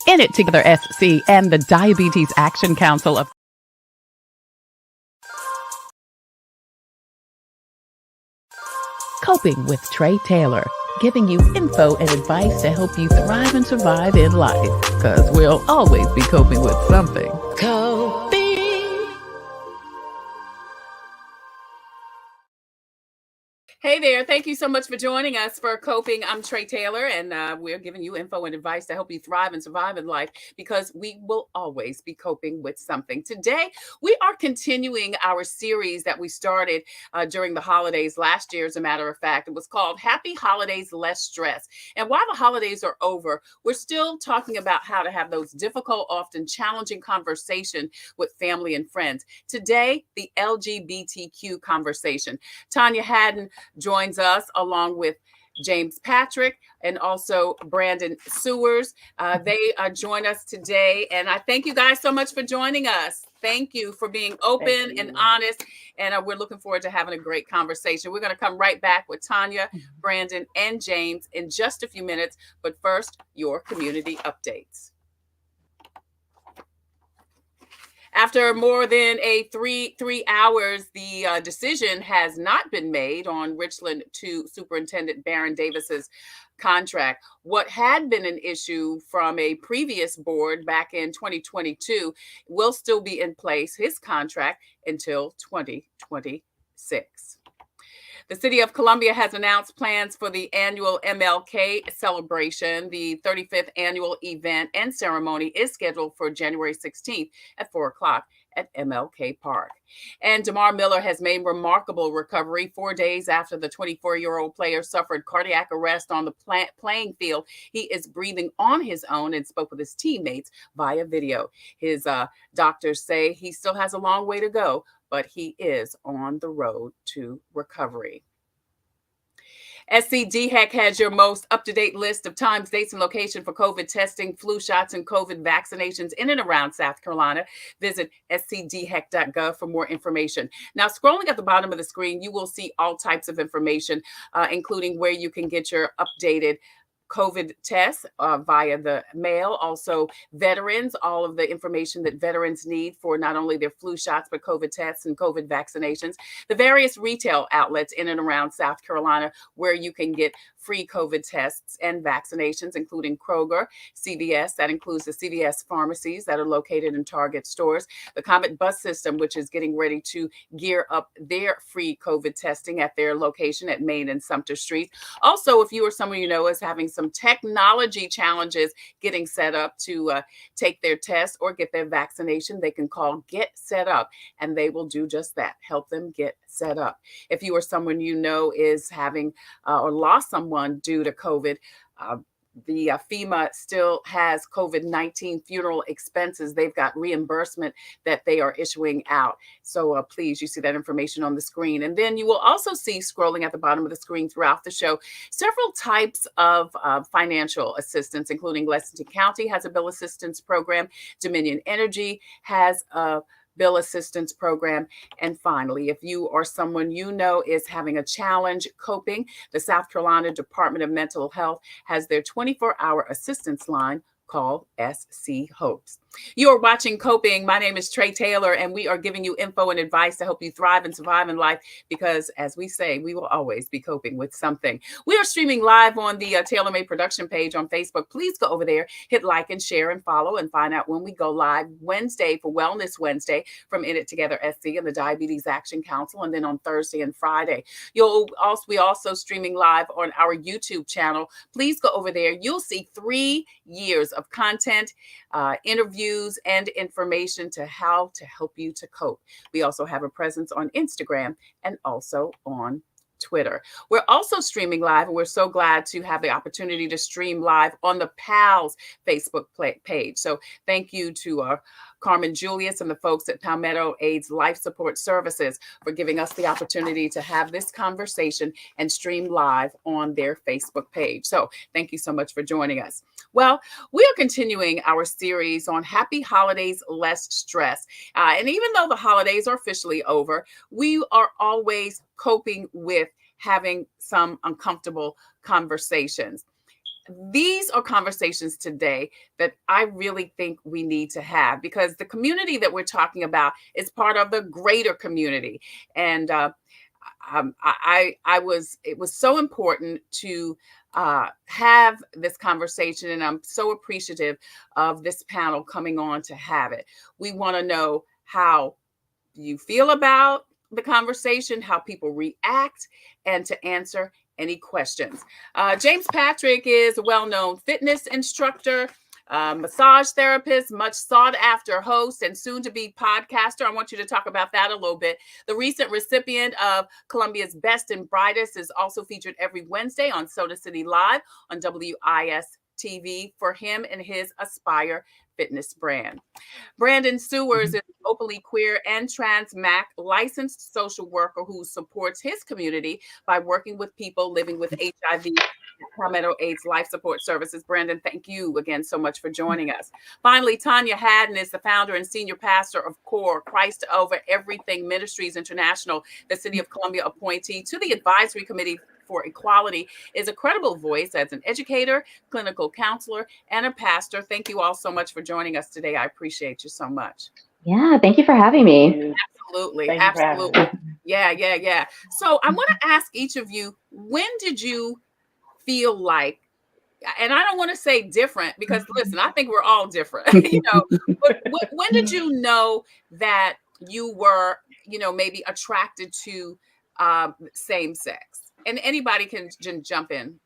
In It Together SC and the Diabetes Action Council of Coping with Tre Tailor, giving you info and advice to help you thrive and survive in life, because we'll always be coping with something. Coping. Hey there. Thank you so much for joining us for Coping. I'm Tre Tailor, and we're giving you info and advice to help you thrive and survive in life, because we will always be coping with something. Today, we are continuing our series that we started during the holidays last year, as a matter of fact. It was called Happy Holidays, Less Stress. And while the holidays are over, we're still talking about how to have those difficult, often challenging conversations with family and friends. Today, the LGBTQ conversation. Tanya Hatton joins us along with James Patrick and also Brandon Sewers. They join us today, and I thank you guys so much for joining us. Thank you for being open and honest, and we're looking forward to having a great conversation. We're going to come right back with Tanya, Brandon, and James in just a few minutes, but first, your community updates. After more than three hours, the decision has not been made on Richland to Superintendent Baron Davis's contract. What had been an issue from a previous board back in 2022 will still be in place, his contract, until 2026. The City of Columbia has announced plans for the annual MLK celebration. The 35th annual event and ceremony is scheduled for January 16th at 4 o'clock at MLK Park. And DeMar Miller has made remarkable recovery 4 days after the 24-year-old player suffered cardiac arrest on the playing field. He is breathing on his own and spoke with his teammates via video. His doctors say he still has a long way to go, but he is on the road to recovery. SCDHEC has your most up-to-date list of times, dates, and location for COVID testing, flu shots, and COVID vaccinations in and around South Carolina. Visit scdhec.gov for more information. Now, scrolling at the bottom of the screen, you will see all types of information, including where you can get your updated COVID tests via the mail. Also, veterans, all of the information that veterans need for not only their flu shots, but COVID tests and COVID vaccinations. The various retail outlets in and around South Carolina where you can get free COVID tests and vaccinations, including Kroger, CVS, that includes the CVS pharmacies that are located in Target stores, the Comet bus system, which is getting ready to gear up their free COVID testing at their location at Main and Sumter Street. Also, if you or someone you know is having some technology challenges getting set up to take their test or get their vaccination, they can call Get Set Up, and they will do just that, help them get set up. If you or someone you know is having or lost someone due to COVID, the FEMA still has COVID-19 funeral expenses. They've got reimbursement that they are issuing out. So please, you see that information on the screen. And then you will also see, scrolling at the bottom of the screen throughout the show, several types of financial assistance, including Lexington County has a bill assistance program. Dominion Energy has a bill assistance program. And finally, if you or someone you know is having a challenge coping, the South Carolina Department of Mental Health has their 24-hour assistance line called SC Hopes. You are watching Coping. My name is Tre Tailor, and we are giving you info and advice to help you thrive and survive in life, because, as we say, we will always be coping with something. We are streaming live on the Tailor Made Production page on Facebook. Please go over there, hit like and share and follow, and find out when we go live Wednesday for Wellness Wednesday from In It Together SC and the Diabetes Action Council, and then on Thursday and Friday. We also streaming live on our YouTube channel. Please go over there. You'll see 3 years of content, interviews, and information to how to help you to cope. We also have a presence on Instagram and also on Twitter. We're also streaming live, and we're so glad to have the opportunity to stream live on the PALS Facebook page. So thank you to Carmen Julius and the folks at Palmetto AIDS Life Support Services for giving us the opportunity to have this conversation and stream live on their Facebook page. So thank you so much for joining us. Well, we are continuing our series on Happy Holidays, Less Stress. And even though the holidays are officially over, we are always coping with having some uncomfortable conversations. these are conversations today that I really think we need to have, because the community that we're talking about is part of the greater community. And it was so important to have this conversation, and I'm so appreciative of this panel coming on to have it. We want to know how you feel about the conversation, how people react, and to answer any questions. James Patrick is a well-known fitness instructor, massage therapist, much sought after host, and soon to be podcaster. I want you to talk about that a little bit. The recent recipient of Columbia's Best and Brightest is also featured every Wednesday on Soda City Live on WIS TV for him and his Aspire fitness brand. Brandon Sewers is an openly queer and trans MAC licensed social worker who supports his community by working with people living with HIV, Palmetto AIDS Life Support Services. Brandon, thank you again so much for joining us. Finally, Tanya Hatton is the founder and senior pastor of C.O.R.E, Christ Over Everything Ministries International, the City of Columbia appointee to the advisory committee for equality, is a credible voice as an educator, clinical counselor, and a pastor. Thank you all so much for joining us today. I appreciate you so much. Yeah, thank you for having me. Absolutely. Absolutely. Yeah. So I want to ask each of you, when did you feel like, and I don't want to say different, because listen, I think we're all different, but when did you know that you were, maybe attracted to same sex? And anybody can jump in.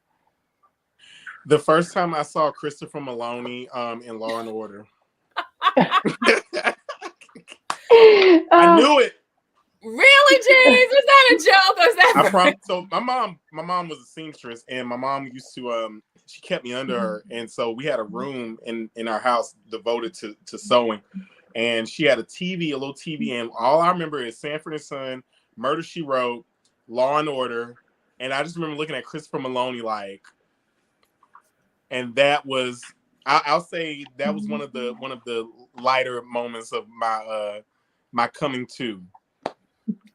The first time I saw Christopher Maloney in Law and Order. I knew it. Really, James? Was that a joke? Or was that I promise. So my mom was a seamstress, and my mom used to she kept me under her, and so we had a room in our house devoted to sewing, and she had a little TV, and all I remember is Sanford and Son, Murder, She Wrote, Law and Order, and I just remember looking at Christopher Maloney and that was I'll say that was one of the lighter moments of my coming to.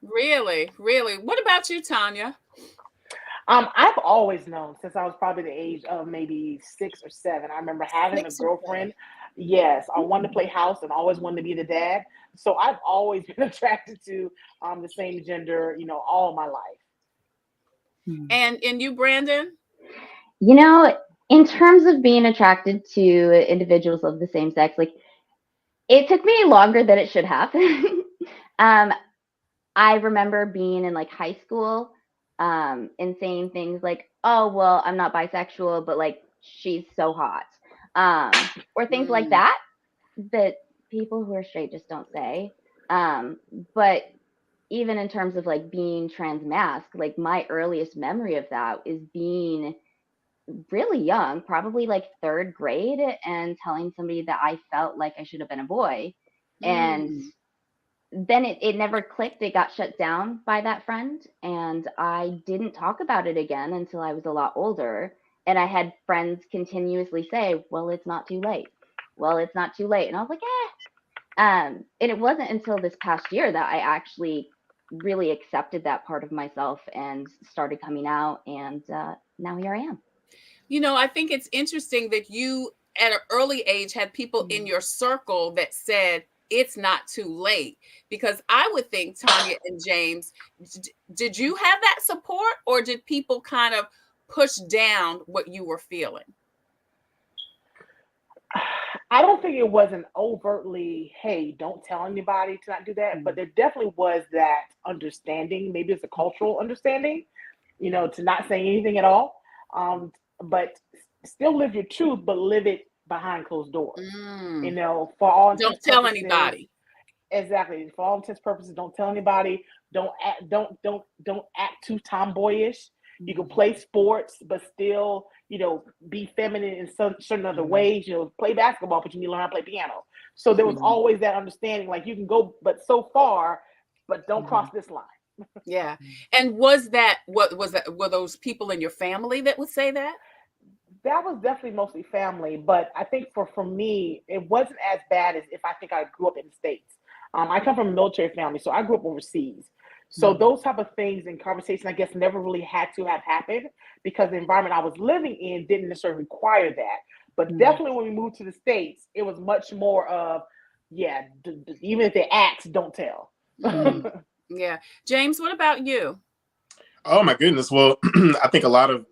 Really? What about you, Tanya? I've always known since I was probably the age of maybe 6 or 7. I remember having a girlfriend. Yes, I wanted to play house and always wanted to be the dad. So I've always been attracted to the same gender, all my life. And you, Brandon? In terms of being attracted to individuals of the same sex, it took me longer than it should have. I remember being in high school and saying things like, oh, well, I'm not bisexual, but she's so hot. Or things like that people who are straight just don't say. But even in terms of being transmasc, my earliest memory of that is being really young, probably 3rd grade, and telling somebody that I felt like I should have been a boy. And then it never clicked. It got shut down by that friend, and I didn't talk about it again until I was a lot older. And I had friends continuously say, well, it's not too late. And I was like, and it wasn't until this past year that I actually really accepted that part of myself and started coming out, and now here I am. I think it's interesting that you at an early age had people in your circle that said it's not too late, because I would think, Tanya and James, did you have that support, or did people kind of push down what you were feeling? I don't think it was an overtly, hey, don't tell anybody to not do that, but there definitely was that understanding. Maybe it's a cultural understanding, to not say anything at all. But still live your truth, but live it behind closed doors. For all intents, don't tell anybody. Exactly. For all intents purposes, don't tell anybody. Don't act too tomboyish. You can play sports, but still, be feminine in certain other ways. Play basketball, but you need to learn how to play piano. So there was always that understanding, you can go, but so far, but don't cross this line. Yeah. And were those people in your family that would say that? That was definitely mostly family, but I think for me, it wasn't as bad as if I think I grew up in the States. I come from a military family, so I grew up overseas. So those type of things and conversations, I guess, never really had to have happened because the environment I was living in didn't necessarily require that. But definitely when we moved to the States, it was much more of, even if they ask, don't tell. Yeah. James, what about you? Oh my goodness. Well, I think a lot of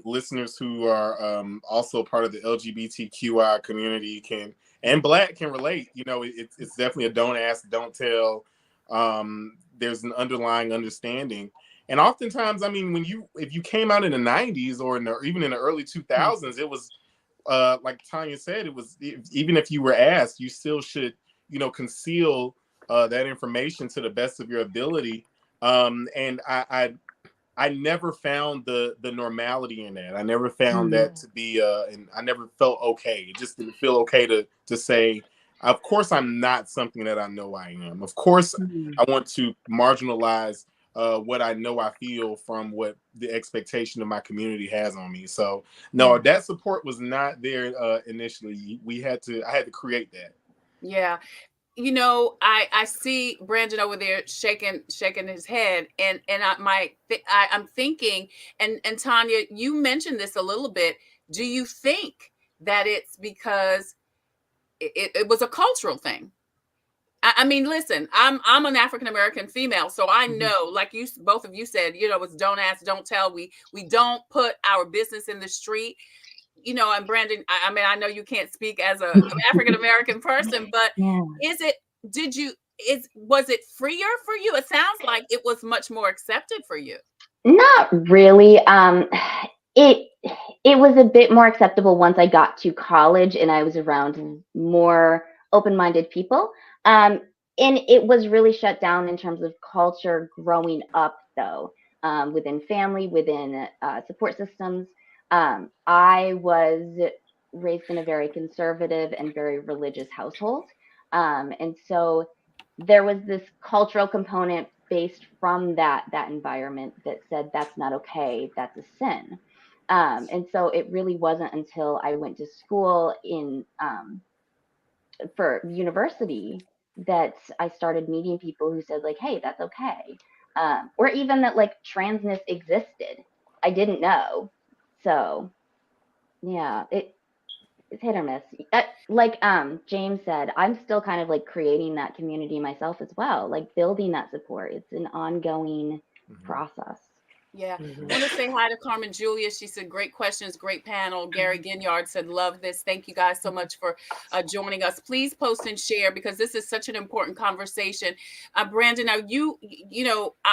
listeners who are also part of the LGBTQI community and Black can relate. You know, it's definitely a don't ask, don't tell. There's an underlying understanding. And oftentimes, I mean, if you came out in the 90s or even in the early 2000s, it was like Tanya said, it was even if you were asked, you still should, conceal that information to the best of your ability. And I never found the normality in that. I never found that to be, and I never felt okay. It just didn't feel okay to say, of course, I'm not something that I know I am. Of course, I want to marginalize what I know I feel from what the expectation of my community has on me. So no, that support was not there initially. I had to create that. Yeah. I see Brandon over there shaking his head, and I'm thinking, and Tanya, you mentioned this a little bit. Do you think that it's because it was a cultural thing? I mean, listen, I'm an African American female, so I know, like both of you said, it's don't ask, don't tell. We don't put our business in the street. And Brandon, I mean, I know you can't speak as an African American person, but was it freer for you? It sounds like it was much more accepted for you. Not really. It was a bit more acceptable once I got to college and I was around more open-minded people. And it was really shut down in terms of culture growing up, though, within family, within support systems. I was raised in a very conservative and very religious household. And so there was this cultural component based from that environment that said that's not okay, that's a sin. And so it really wasn't until I went to school for university that I started meeting people who said, like, hey, that's okay. Or even that, like, transness existed. I didn't know. So yeah, it's hit or miss. Like James said, I'm still kind of like creating that community myself as well, like building that support. It's an ongoing process. Yeah. I want to say hi to Carmen Julia. She said, great questions, great panel. Gary Ginyard said, love this. Thank you guys so much for joining us. Please post and share because this is such an important conversation. Brandon, now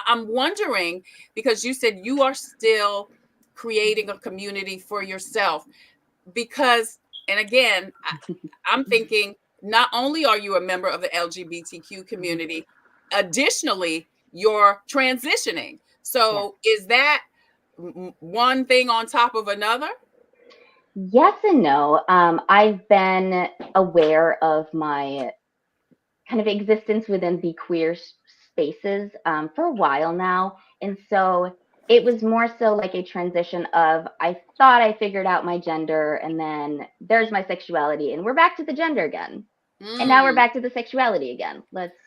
I'm wondering, because you said you are still creating a community for yourself because, and again, I'm thinking, not only are you a member of the LGBTQ community, additionally, you're transitioning. So is that one thing on top of another? Yes and no. I've been aware of my kind of existence within the queer spaces for a while now. And so it was more so like a transition of, I thought I figured out my gender and then there's my sexuality and we're back to the gender again. And now we're back to the sexuality again. Let's,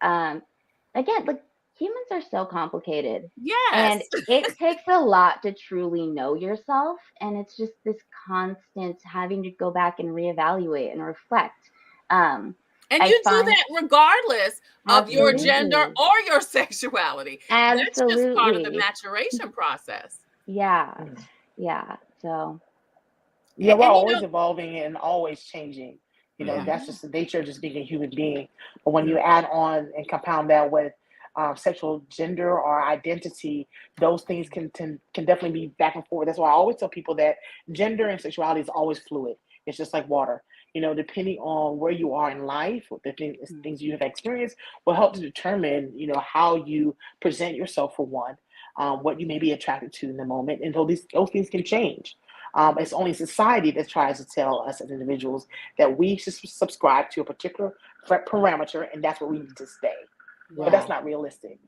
again, like, humans are so complicated. Yes. And it takes a lot to truly know yourself. And it's just this constant having to go back and reevaluate and reflect. And you do that regardless of your gender or your sexuality. Absolutely. That's just part of the maturation process. Yeah. Yeah. So. Yeah, we're always evolving and always changing. That's just the nature of just being a human being. But when you add on and compound that with sexual gender or identity, those things can definitely be back and forth. That's why I always tell people that gender and sexuality is always fluid. It's just like water. Depending on where you are in life, the things you have experienced will help to determine, how you present yourself for one, what you may be attracted to in the moment. And those things can change. It's only society that tries to tell us as individuals that we should subscribe to a particular parameter, and that's where we need to stay. But that's not realistic.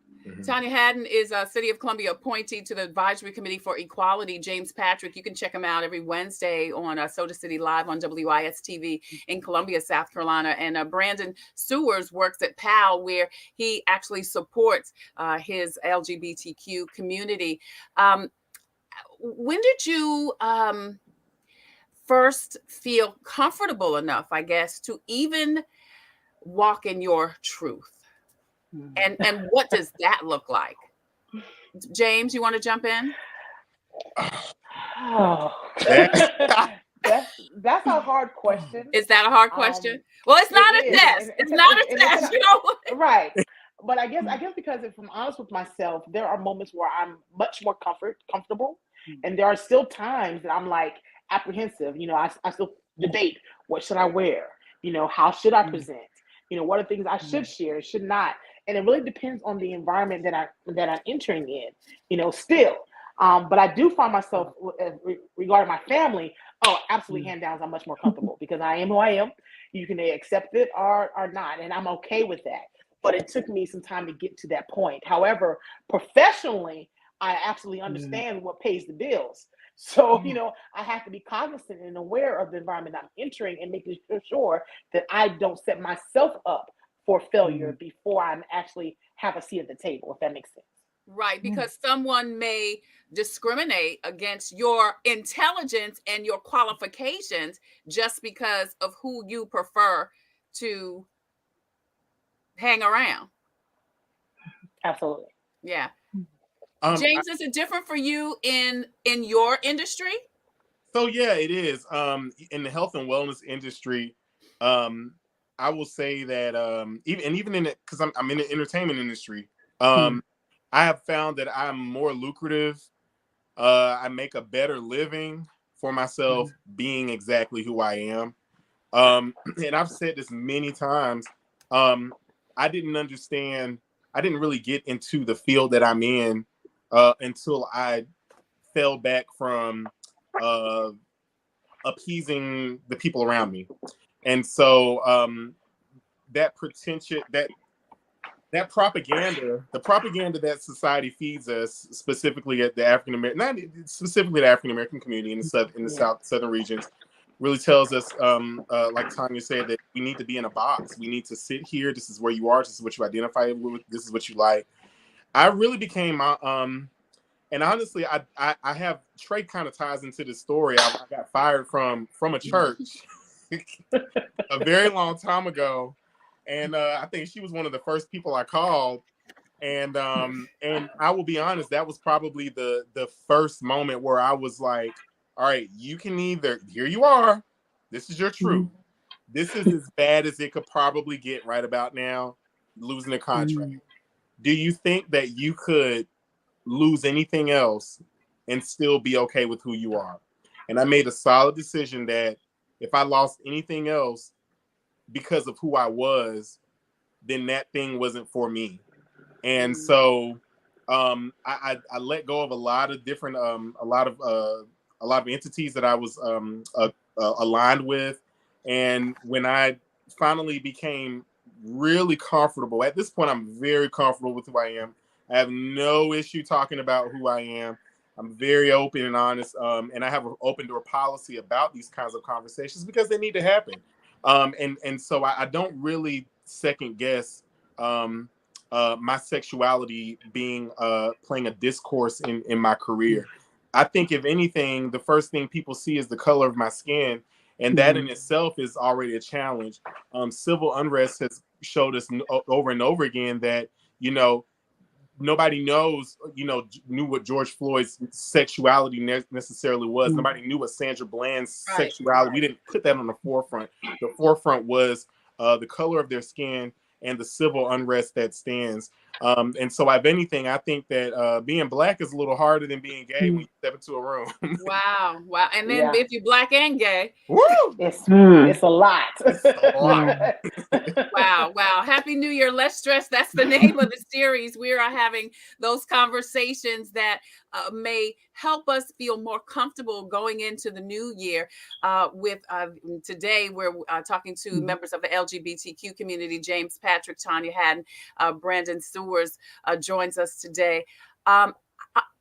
Tanya Hatton is a City of Columbia appointee to the Advisory Committee for Equality. James Patrick, you can check him out every Wednesday on Soda City Live on WIS TV in Columbia, South Carolina. And Brandon Sewers works at PAL, where he actually supports his LGBTQ community. When did you first feel comfortable enough, I guess, to even walk in your truth? And what does that look like? James, you want to jump in? Oh, that's a hard question. Is that a hard question? Well, it's not a test. It's not a test, you know. Right. But I guess because if I'm honest with myself, there are moments where I'm much more comfortable, and there are still times that I'm like apprehensive. You know, I still debate, what should I wear? You know, how should I present? You know, what are things I should share, should not? And it really depends on the environment that I'm entering in. You know, still. But I do find myself, regarding my family, absolutely, hand down, I'm much more comfortable because I am who I am. You can accept it or not, and I'm okay with that. But it took me some time to get to that point. However, professionally, I absolutely understand what pays the bills. So, you know, I have to be cognizant and aware of the environment I'm entering and making sure that I don't set myself up for failure before I actually have a seat at the table, if that makes sense. Right, because someone may discriminate against your intelligence and your qualifications just because of who you prefer to hang around. Absolutely. Yeah. James, is it different for you in your industry? So yeah, it is. In the health and wellness industry, I will say that even in it, because I'm in the entertainment industry, I have found that I'm more lucrative. I make a better living for myself being exactly who I am. And I've said this many times. I didn't really get into the field that I'm in until I fell back from appeasing the people around me. And so that propaganda, the propaganda that society feeds us, specifically at the African American, not specifically the African American community in the southern regions, really tells us, like Tanya said, that we need to be in a box. We need to sit here. This is where you are. This is what you identify with. This is what you like. I really became and honestly, I have Tre kind of ties into this story. I got fired from a church a very long time ago. And I think she was one of the first people I called. And I will be honest, that was probably the first moment where I was like, all right, you can either, here you are, this is your truth. This is as bad as it could probably get right about now, losing a contract. Do you think that you could lose anything else and still be okay with who you are? And I made a solid decision that if I lost anything else because of who I was, then that thing wasn't for me. And so I let go of a lot of different a lot of entities that I was aligned with. And when I finally became really comfortable, at this point I'm very comfortable with who I am. I have no issue talking about who I am. I'm very open and honest, and I have an open door policy about these kinds of conversations because they need to happen. And so I don't really second guess my sexuality being playing a discourse in my career. I think if anything, the first thing people see is the color of my skin, and that in itself is already a challenge. Civil unrest has showed us over and over again that, you know, nobody knew what George Floyd's sexuality necessarily was. Nobody knew what Sandra Bland's sexuality. We didn't put that on the forefront. The forefront was the color of their skin and the civil unrest that stands. And so, if anything, I think that being Black is a little harder than being gay when you step into a room. Wow. And then if you're Black and gay, woo! It's a lot. It's a lot. Wow. Happy New Year. Less stress. That's the name of the series. We are having those conversations that may help us feel more comfortable going into the new year. With today, we're talking to members of the LGBTQ community, James Patrick, Tanya Hatton, Brandon Sewers. entrepreneurs joins us today.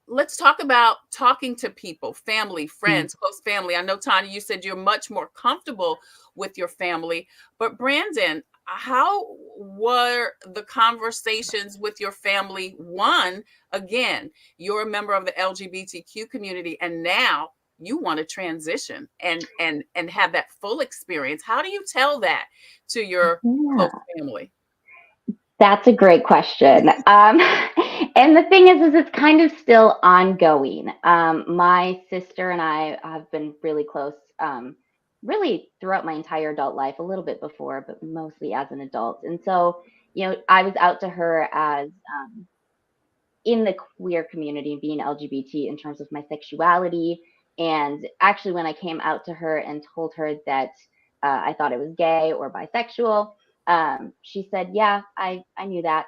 Let's talk about talking to people, family, friends, close family. I know, Tanya, you said you're much more comfortable with your family, but Brandon, how were the conversations with your family? One, again, you're a member of the LGBTQ community, and now you want to transition and have that full experience. How do you tell that to your close family? That's a great question. And the thing is it's kind of still ongoing. My sister and I have been really close, really throughout my entire adult life, a little bit before, but mostly as an adult. And so, I was out to her as in the queer community, being LGBT in terms of my sexuality. And actually, when I came out to her and told her that I thought I was gay or bisexual, she said, yeah, I knew that.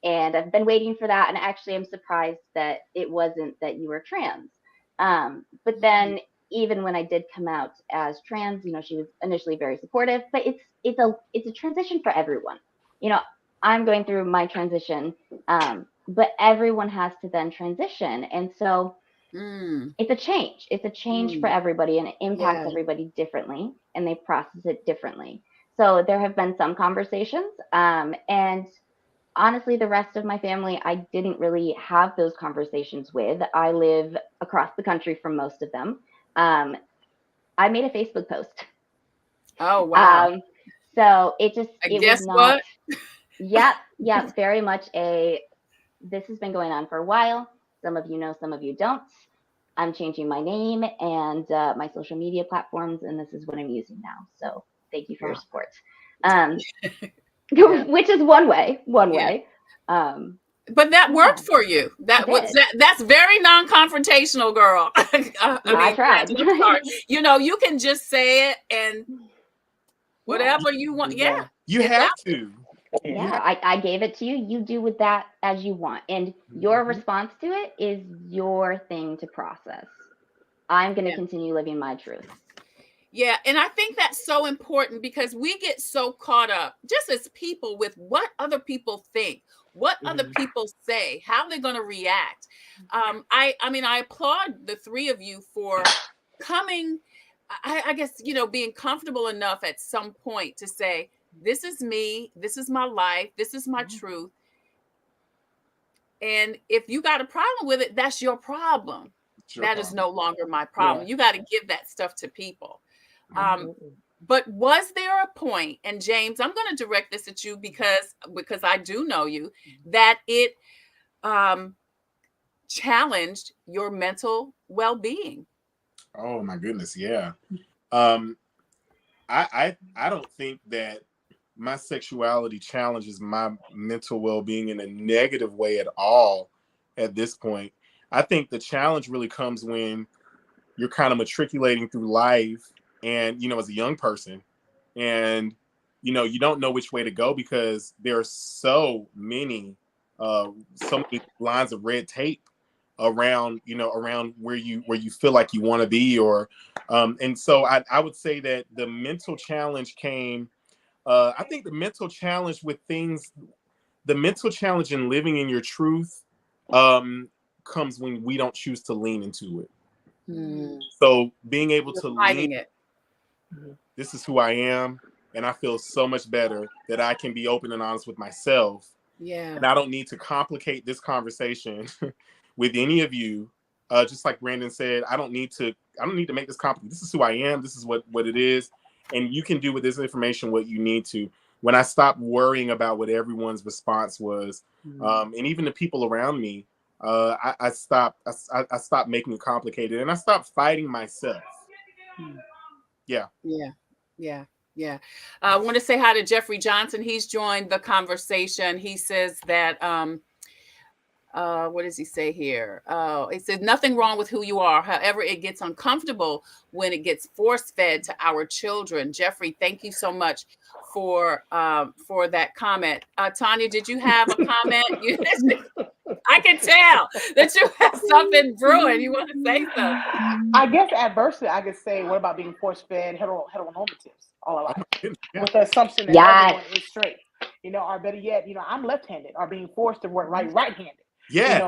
And I've been waiting for that. And actually, I'm surprised that it wasn't that you were trans. But then even when I did come out as trans, she was initially very supportive, but it's a transition for everyone. I'm going through my transition, but everyone has to then transition. And so it's a change. It's a change for everybody, and it impacts everybody differently, and they process it differently. So there have been some conversations, and honestly, the rest of my family, I didn't really have those conversations with. I live across the country from most of them. I made a Facebook post. Oh, wow. So it guess was not. What? Yep. Very much this has been going on for a while. Some of you know, some of you don't. I'm changing my name and my social media platforms, and this is what I'm using now. So thank you for your support. Which is one way. But that worked for you. That's very non-confrontational, girl. I tried. You can just say it and whatever you want. Yeah. You have to. Yeah, I gave it to you. You do with that as you want. And your response to it is your thing to process. I'm going to continue living my truth. Yeah. And I think that's so important because we get so caught up just as people with what other people think, what other people say, how they're going to react. I applaud the three of you for coming, I guess, being comfortable enough at some point to say, this is me, this is my life, this is my truth. And if you got a problem with it, that's your problem. That is no longer my problem. Yeah. You got to give that stuff to people. But was there a point, and James, I'm going to direct this at you because I do know you, that it challenged your mental well-being? Oh my goodness, yeah. I don't think that my sexuality challenges my mental well-being in a negative way at all at this point. I think the challenge really comes when you're kind of matriculating through life and, as a young person, and, you don't know which way to go because there are so many lines of red tape around where you feel like you want to be, or and so I would say that the mental challenge came. I think the mental challenge in living in your truth comes when we don't choose to lean into it. So being able to lean it. This is who I am, and I feel so much better that I can be open and honest with myself. Yeah. And I don't need to complicate this conversation with any of you. Just like Brandon said, I don't need to make this complicated. This is who I am. This is what it is. And you can do with this information what you need to. When I stopped worrying about what everyone's response was, and even the people around me, I stopped making it complicated, and I stopped fighting myself. Yeah. I want to say hi to Jeffrey Johnson. He's joined the conversation. He says that what does he say here? He said nothing wrong with who you are. However, it gets uncomfortable when it gets force-fed to our children. Jeffrey, thank you so much for that comment. Tanya, did you have a comment? I can tell that you have something brewing. You want to say something? I guess adversely, I could say, what about being force-fed heteronormatives all our life? With the assumption that everyone is straight. or better yet, I'm left-handed, or being forced to work right-handed. Yes.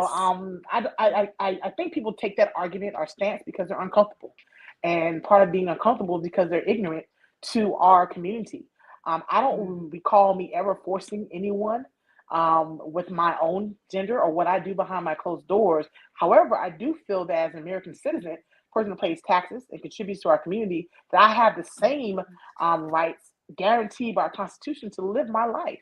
I think people take that argument or stance because they're uncomfortable, and part of being uncomfortable is because they're ignorant to our community. I don't recall me ever forcing anyone with my own gender or what I do behind my closed doors. However, I do feel that as an American citizen, person who pays taxes and contributes to our community, that I have the same rights guaranteed by our Constitution to live my life.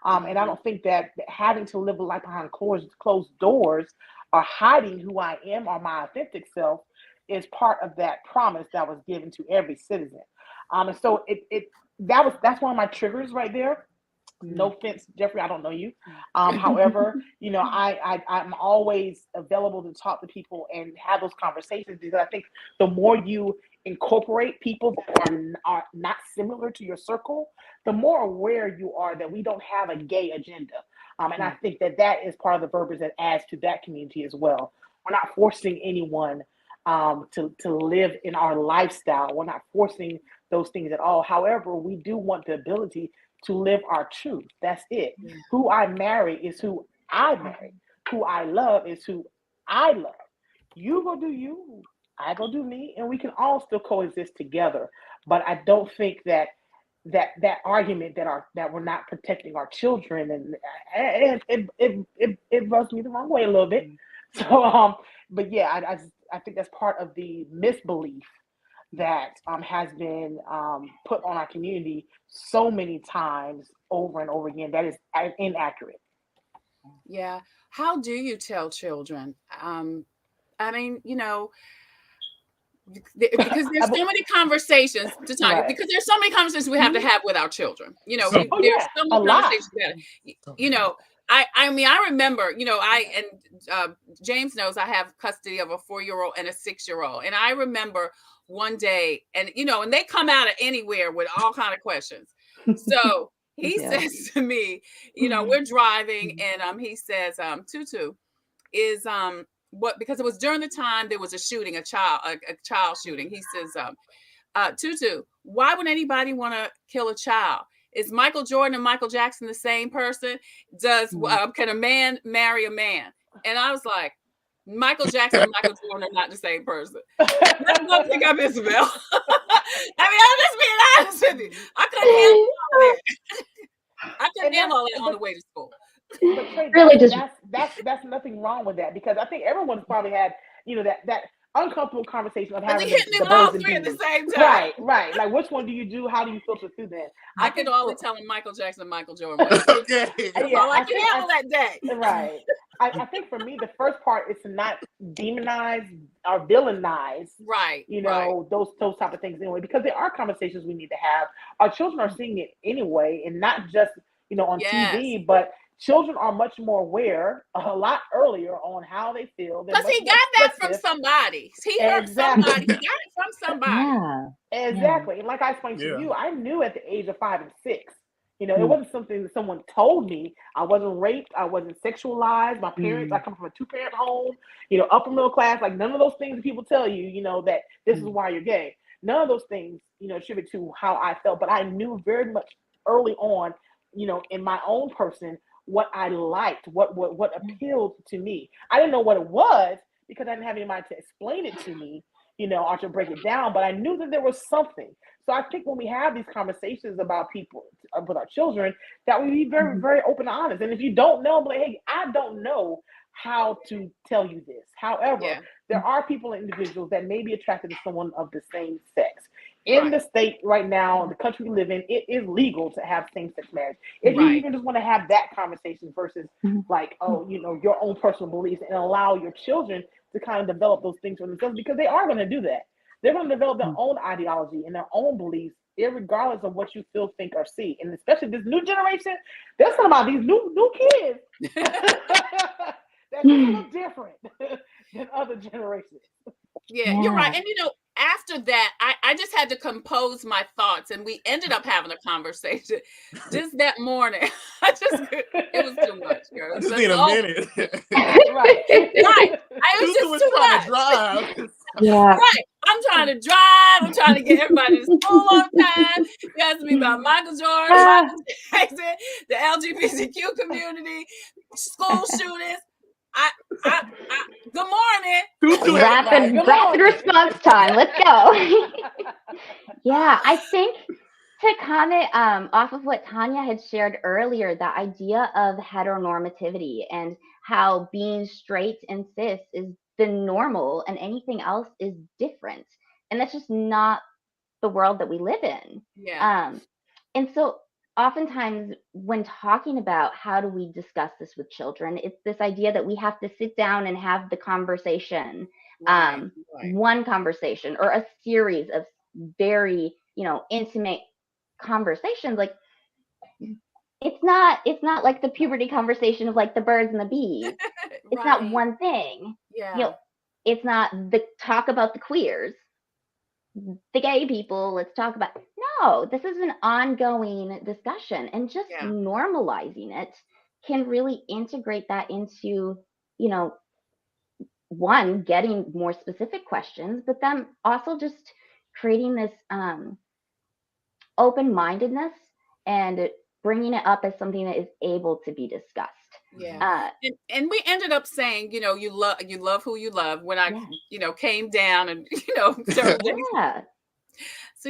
And I don't think that having to live a life behind closed doors or hiding who I am or my authentic self is part of that promise that was given to every citizen. And so that's one of my triggers right there. No offense, Jeffrey, I don't know you. However, I'm always available to talk to people and have those conversations, because I think the more you incorporate people that are not similar to your circle, the more aware you are that we don't have a gay agenda. And I think that is part of the verbiage that adds to that community as well. We're not forcing anyone to live in our lifestyle. We're not forcing those things at all. However, we do want the ability to live our truth. That's it. Who I marry is who I marry. Who I love is who I love. You go do you, I go do me, and we can all still coexist together. But I don't think that argument that we're not protecting our children, and it rubs me the wrong way a little bit. So but yeah, I think that's part of the misbelief that has been put on our community so many times over and over again that is inaccurate. Yeah. How do you tell children? I mean, because there's so many conversations to talk, Right. because there's so many conversations we have to have with our children. There's so many conversations. I remember, James knows I have custody of a 4-year-old and a 6-year-old. And I remember one day, and they come out of anywhere with all kind of questions. So he says to me, we're driving, and he says, Tutu is, because it was during the time there was a shooting, a child shooting. He says, Tutu, why would anybody want to kill a child? Is Michael Jordan and Michael Jackson the same person? Can a man marry a man? And I was like, Michael Jackson and Michael Jordan are not the same person. Let's go pick up Isabel. I'm just being honest with you. I couldn't handle all that. I couldn't handle all that on the way to school. But Trey, that's nothing wrong with that, because I think everyone's probably had that uncomfortable conversation of having hitting them all three at the same time. Right. Like, which one do you do? How do you filter through that? I could only tell him Michael Jackson and Michael Jordan. Okay. I can handle that day. Right. I think for me, the first part is to not demonize or villainize, those type of things anyway, because there are conversations we need to have. Our children are seeing it anyway, and not just on TV, but children are much more aware a lot earlier on how they feel. Because he got that from somebody. He heard somebody. He got it from somebody. Yeah. Exactly. And like I explained to you, I knew at the age of 5 and 6. It wasn't something that someone told me. I wasn't raped. I wasn't sexualized. My parents, I come from a 2-parent home, upper middle class. Like, none of those things people tell you, that this is why you're gay. None of those things, attribute to how I felt. But I knew very much early on, in my own person, what I liked, what appealed to me. I didn't know what it was because I didn't have anybody to explain it to me, or to break it down, but I knew that there was something. So I think when we have these conversations about people, with our children, that we be very, very open and honest. And if you don't know, like, hey, I don't know how to tell you this. However, there are people and individuals that may be attracted to someone of the same sex. In the state right now, the country we live in, it is legal to have same-sex marriage. If you even just want to have that conversation versus like, your own personal beliefs, and allow your children to kind of develop those things for themselves, because they are going to do that. They're going to develop their own ideology and their own beliefs, regardless of what you feel, think, or see. And especially this new generation, there's something about these new kids that's a little different than other generations. Yeah, you're right. And after that, I just had to compose my thoughts, and we ended up having a conversation just that morning. It was too much, girl. I just need a minute. Right. I was just too much. Drive. Right. I'm I'm trying to drive. I'm trying to get everybody to school on time. You asked me about Michael Jordan, Michael Jackson, the LGBTQ community, school shootings. Good morning. Rapid response time. Let's go. Yeah, I think to comment off of what Tanya had shared earlier, the idea of heteronormativity and how being straight and cis is the normal and anything else is different. And that's just not the world that we live in. Yeah. And so oftentimes when talking about how do we discuss this with children, it's this idea that we have to sit down and have the conversation, Right. one conversation or a series of very, intimate conversations. Like it's not like the puberty conversation of like the birds and the bees. It's not one thing. Yeah. It's not the talk about the queers, the gay people, let's talk about. No, this is an ongoing discussion, and just normalizing it can really integrate that into, one, getting more specific questions, but then also just creating this open-mindedness and bringing it up as something that is able to be discussed. Yeah. And we ended up saying, you love who you love. When I, came down and, yeah. So,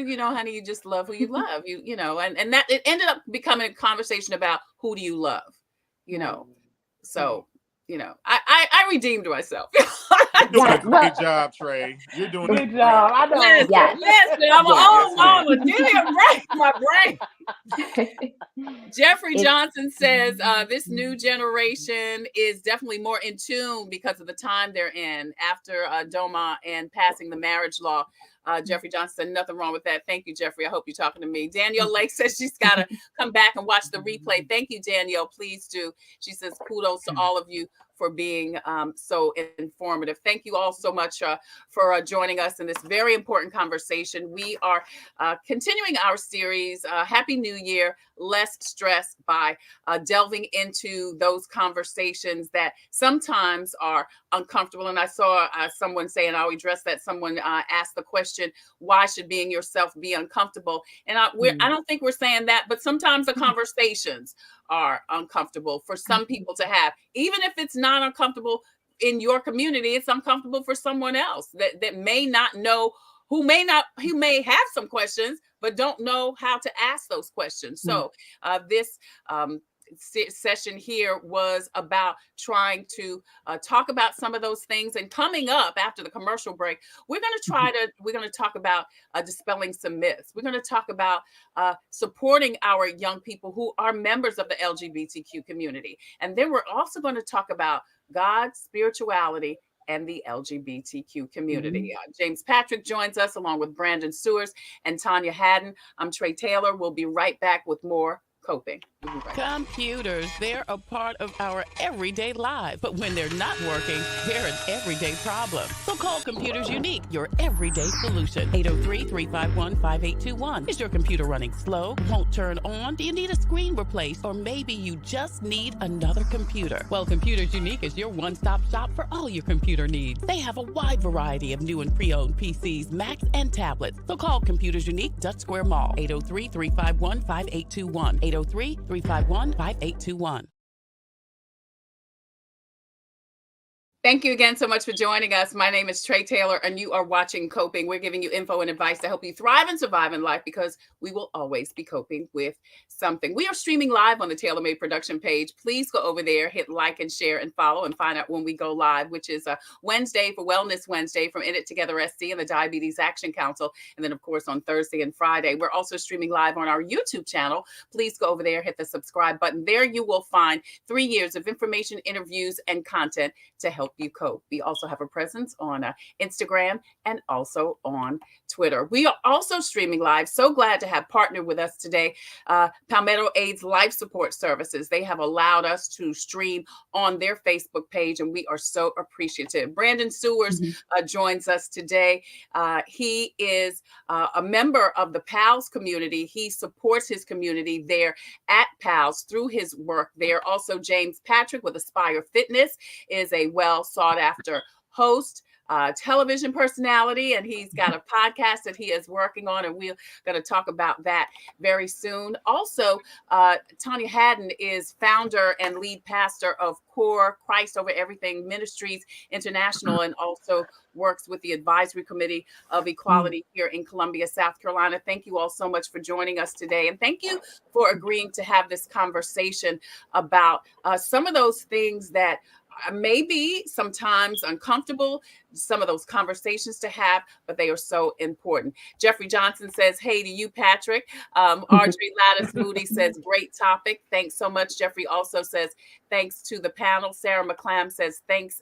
honey, you just love who you love, and that it ended up becoming a conversation about who do you love, so, I redeemed myself. You're doing a great job, Trey. You're doing a good job. I know. Listen, I'm an old mama. Give me a break, my brain. Jeffrey Johnson says this new generation is definitely more in tune because of the time they're in after DOMA and passing the marriage law. Jeffrey Johnson said, nothing wrong with that. Thank you, Jeffrey. I hope you're talking to me. Danielle Lake says she's got to come back and watch the replay. Thank you, Danielle. Please do. She says, kudos to all of you for being so informative. Thank you all so much for joining us in this very important conversation. We are continuing our series, Happy New Year, Less Stress, by delving into those conversations that sometimes are uncomfortable. And I saw someone say, and I'll address that, someone asked the question, why should being yourself be uncomfortable? And I don't think we're saying that, but sometimes the conversations are uncomfortable for some people to have. Even if it's not uncomfortable in your community, it's uncomfortable for someone else that may not know, who may have some questions, but don't know how to ask those questions. So this session here was about trying to talk about some of those things. And coming up after the commercial break, we're going to talk about dispelling some myths. We're going to talk about supporting our young people who are members of the LGBTQ community. And then we're also going to talk about God, spirituality, and the LGBTQ community. James Patrick joins us along with Brandon Sewers and Tanya Hatton. I'm Tre Tailor. We'll be right back with more Coping. Computers, they're a part of our everyday life. But when they're not working, they're an everyday problem. So call Computers Unique, your everyday solution. 803-351-5821. Is your computer running slow? Won't turn on? Do you need a screen replaced? Or maybe you just need another computer? Well, Computers Unique is your one-stop shop for all your computer needs. They have a wide variety of new and pre-owned PCs, Macs, and tablets. So call Computers Unique, Dutch Square Mall. 803-351-5821. 803-351-5821. Thank you again so much for joining us. My name is Tre Tailor, and you are watching Coping. We're giving you info and advice to help you thrive and survive in life, because we will always be coping with something. We are streaming live on the TailorMade production page. Please go over there, hit like and share and follow, and find out when we go live, which is Wednesday for Wellness Wednesday from In It Together SC and the Diabetes Action Council. And then, of course, on Thursday and Friday. We're also streaming live on our YouTube channel. Please go over there, hit the subscribe button. There you will find 3 years of information, interviews, and content to help you cope. We also have a presence on Instagram and also on Twitter. We are also streaming live. So glad to have partnered with us today, Palmetto AIDS Life Support Services. They have allowed us to stream on their Facebook page, and we are so appreciative. Brandon Sewers joins us today. He is a member of the PALS community. He supports his community there at PALS through his work there. Also, James Patrick with Aspire Fitness is a well sought after host television personality, and he's got a podcast that he is working on, and we're going to talk about that very soon. Also, Tanya Hatton is founder and lead pastor of C.O.R.E, Christ Over Everything Ministries International, and also works with the advisory committee of equality here in Columbia, South Carolina. Thank you all so much for joining us today. And thank you for agreeing to have this conversation about some of those things that may be sometimes uncomfortable, some of those conversations to have, but they are so important. Jeffrey Johnson says, hey to you, Patrick. Audrey Lattice Moody says, great topic. Thanks so much. Jeffrey also says, thanks to the panel. Sarah McClam says, thanks.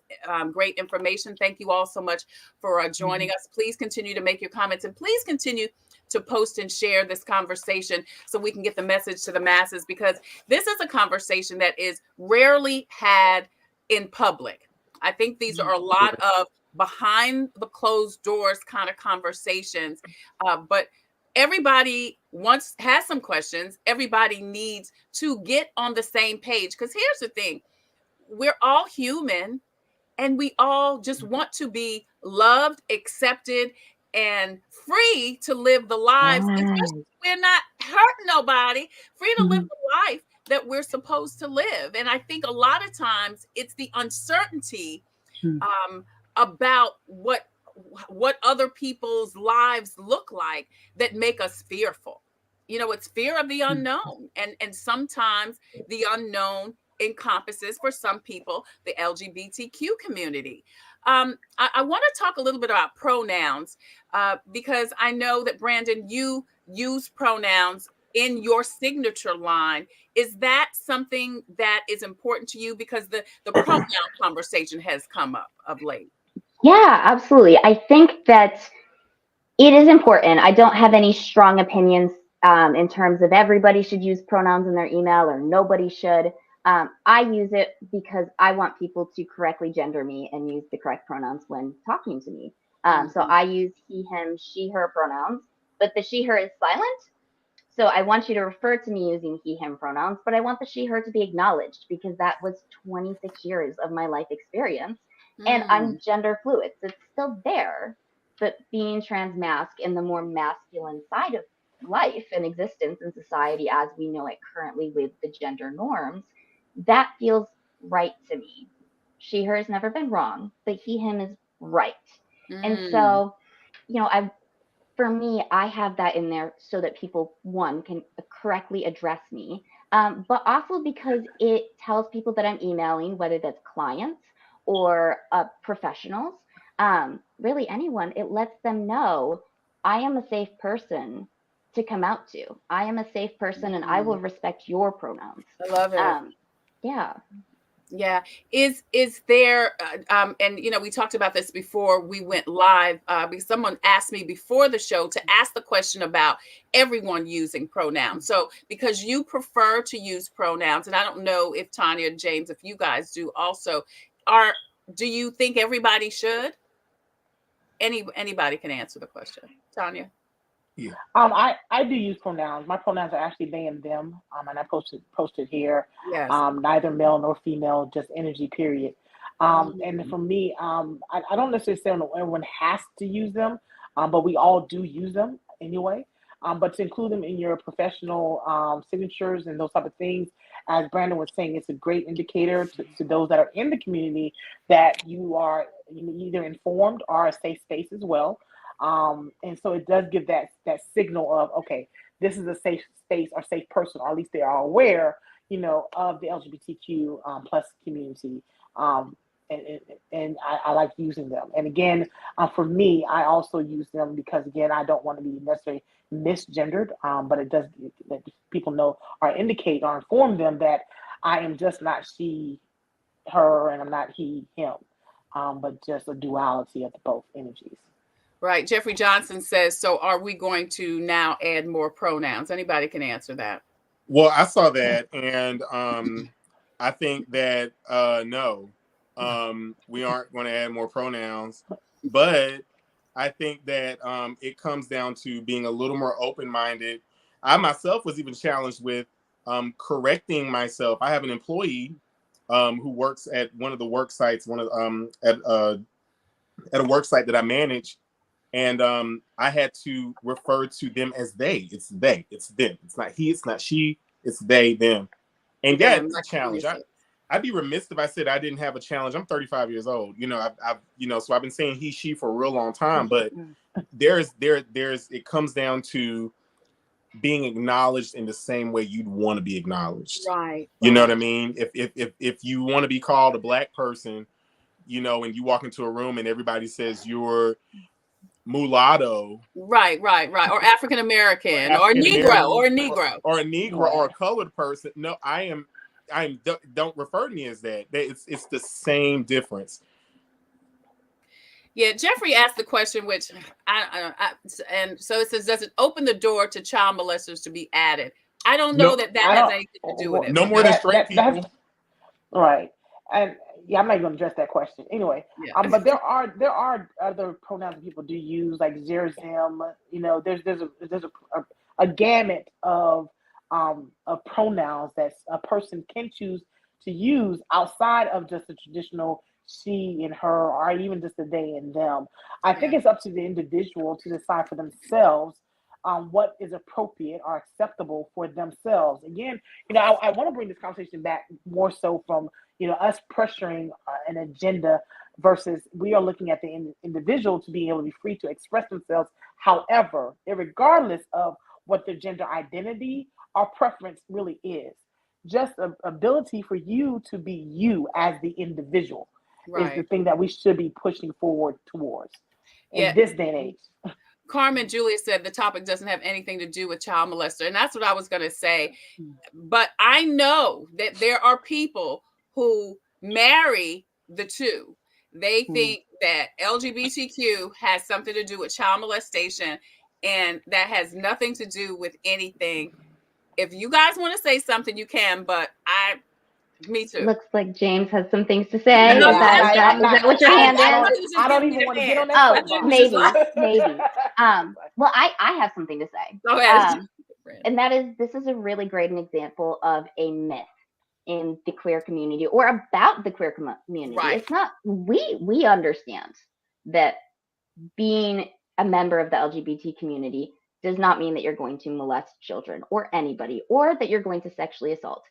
Great information. Thank you all so much for joining us. Please continue to make your comments, and please continue to post and share this conversation so we can get the message to the masses, because this is a conversation that is rarely had in public. I think these are a lot of behind the closed doors kind of conversations, but everybody has some questions. Everybody needs to get on the same page, because here's the thing: we're all human, and we all just want to be loved, accepted, and free to live the lives, especially if we're not hurting nobody, free to live the life that we're supposed to live. And I think a lot of times it's the uncertainty about what other people's lives look like that make us fearful. You know, it's fear of the unknown, and sometimes the unknown encompasses, for some people, the LGBTQ community. I want to talk a little bit about pronouns, because I know that, Brandon, you use pronouns in your signature line. Is that something that is important to you? Because the pronoun conversation has come up of late. Yeah, absolutely. I think that it is important. I don't have any strong opinions in terms of everybody should use pronouns in their email or nobody should. I use it because I want people to correctly gender me and use the correct pronouns when talking to me. So I use he, him, she, her pronouns, but the she, her is silent. So I want you to refer to me using he, him pronouns, but I want the she, her to be acknowledged, because that was 26 years of my life experience. And I'm gender fluid. So it's still there, but being trans-masc in the more masculine side of life and existence in society as we know it currently with the gender norms, that feels right to me. She, her has never been wrong, but he, him is right. And so, you know, for me, I have that in there so that people, one, can correctly address me, but also because it tells people that I'm emailing, whether that's clients or professionals, really anyone. It lets them know I am a safe person to come out to. I am a safe person, and I will respect your pronouns. I love it. Yeah. Yeah. Is there, and you know, we talked about this before we went live, because someone asked me before the show to ask the question about everyone using pronouns. So because you prefer to use pronouns, and I don't know if Tanya, James, if you guys do also, do you think everybody should? Anybody can answer the question. Tanya? Yeah. I do use pronouns. My pronouns are actually they and them. And I posted here. Yes. Neither male nor female, just energy, period. And for me, I don't necessarily say everyone has to use them, but we all do use them anyway. But to include them in your professional signatures and those type of things, as Brandon was saying, it's a great indicator to those that are in the community that you are either informed or a safe space as well. And so it does give that signal of, okay, this is a safe space or safe person, or at least they are aware, you know, of the LGBTQ plus community. And I like using them. And again, for me, I also use them because, again, I don't want to be necessarily misgendered, but it does let people know or indicate or inform them that I am just not she, her, and I'm not he, him, but just a duality of both energies. Right. Jeffrey Johnson says, so are we going to now add more pronouns? Anybody can answer that. Well, I saw that, and I think that no, we aren't going to add more pronouns, but I think that it comes down to being a little more open-minded. I myself was even challenged with correcting myself. I have an employee who works at one of the work sites, at a work site that I manage, and I had to refer to them as they. It's they. It's them. It's not he. It's not she. It's they. Them. And yeah, Them, it's a like challenge. you said. I'd be remiss if I said I didn't have a challenge. I'm 35 years old. You know, so I've been saying he, she for a real long time. But there's it comes down to being acknowledged in the same way you'd want to be acknowledged. Right. You know what I mean? If you want to be called a black person, you know, and you walk into a room and everybody says you're mulatto, Right. Or African American, or Negro, or a Negro, or a colored person. No, don't refer to me as that. It's the same difference. Yeah, Jeffrey asked the question, which and so it says, does it open the door to child molesters to be added? I don't know that has anything to do with it. No more than straight people. Right. And yeah, I'm not going to address that question anyway. Yeah. But there are other pronouns that people do use, like them. You know, there's a gamut of pronouns that a person can choose to use outside of just the traditional she and her, or even just the they and them. I think it's up to the individual to decide for themselves what is appropriate or acceptable for themselves. Again, you know, I want to bring this conversation back more so from, you know, us pressuring an agenda versus we are looking at the individual to be able to be free to express themselves. However, regardless of what their gender identity or preference really is, just the ability for you to be you as the individual is the thing that we should be pushing forward towards in this day and age. Carmen Julia said the topic doesn't have anything to do with child molester. And that's what I was going to say. But I know that there are people who marry the two. They think that LGBTQ has something to do with child molestation, and that has nothing to do with anything. If you guys want to say something, you can, but me too. Looks like James has some things to say. No, is that what your hand is? I don't even want to get on that. Oh, maybe. Well, I have something to say. Go ahead. And this is a really great example of a myth in the queer community, or about the queer community. Right. It's not, we understand that being a member of the LGBT community does not mean that you're going to molest children or anybody, or that you're going to sexually assault.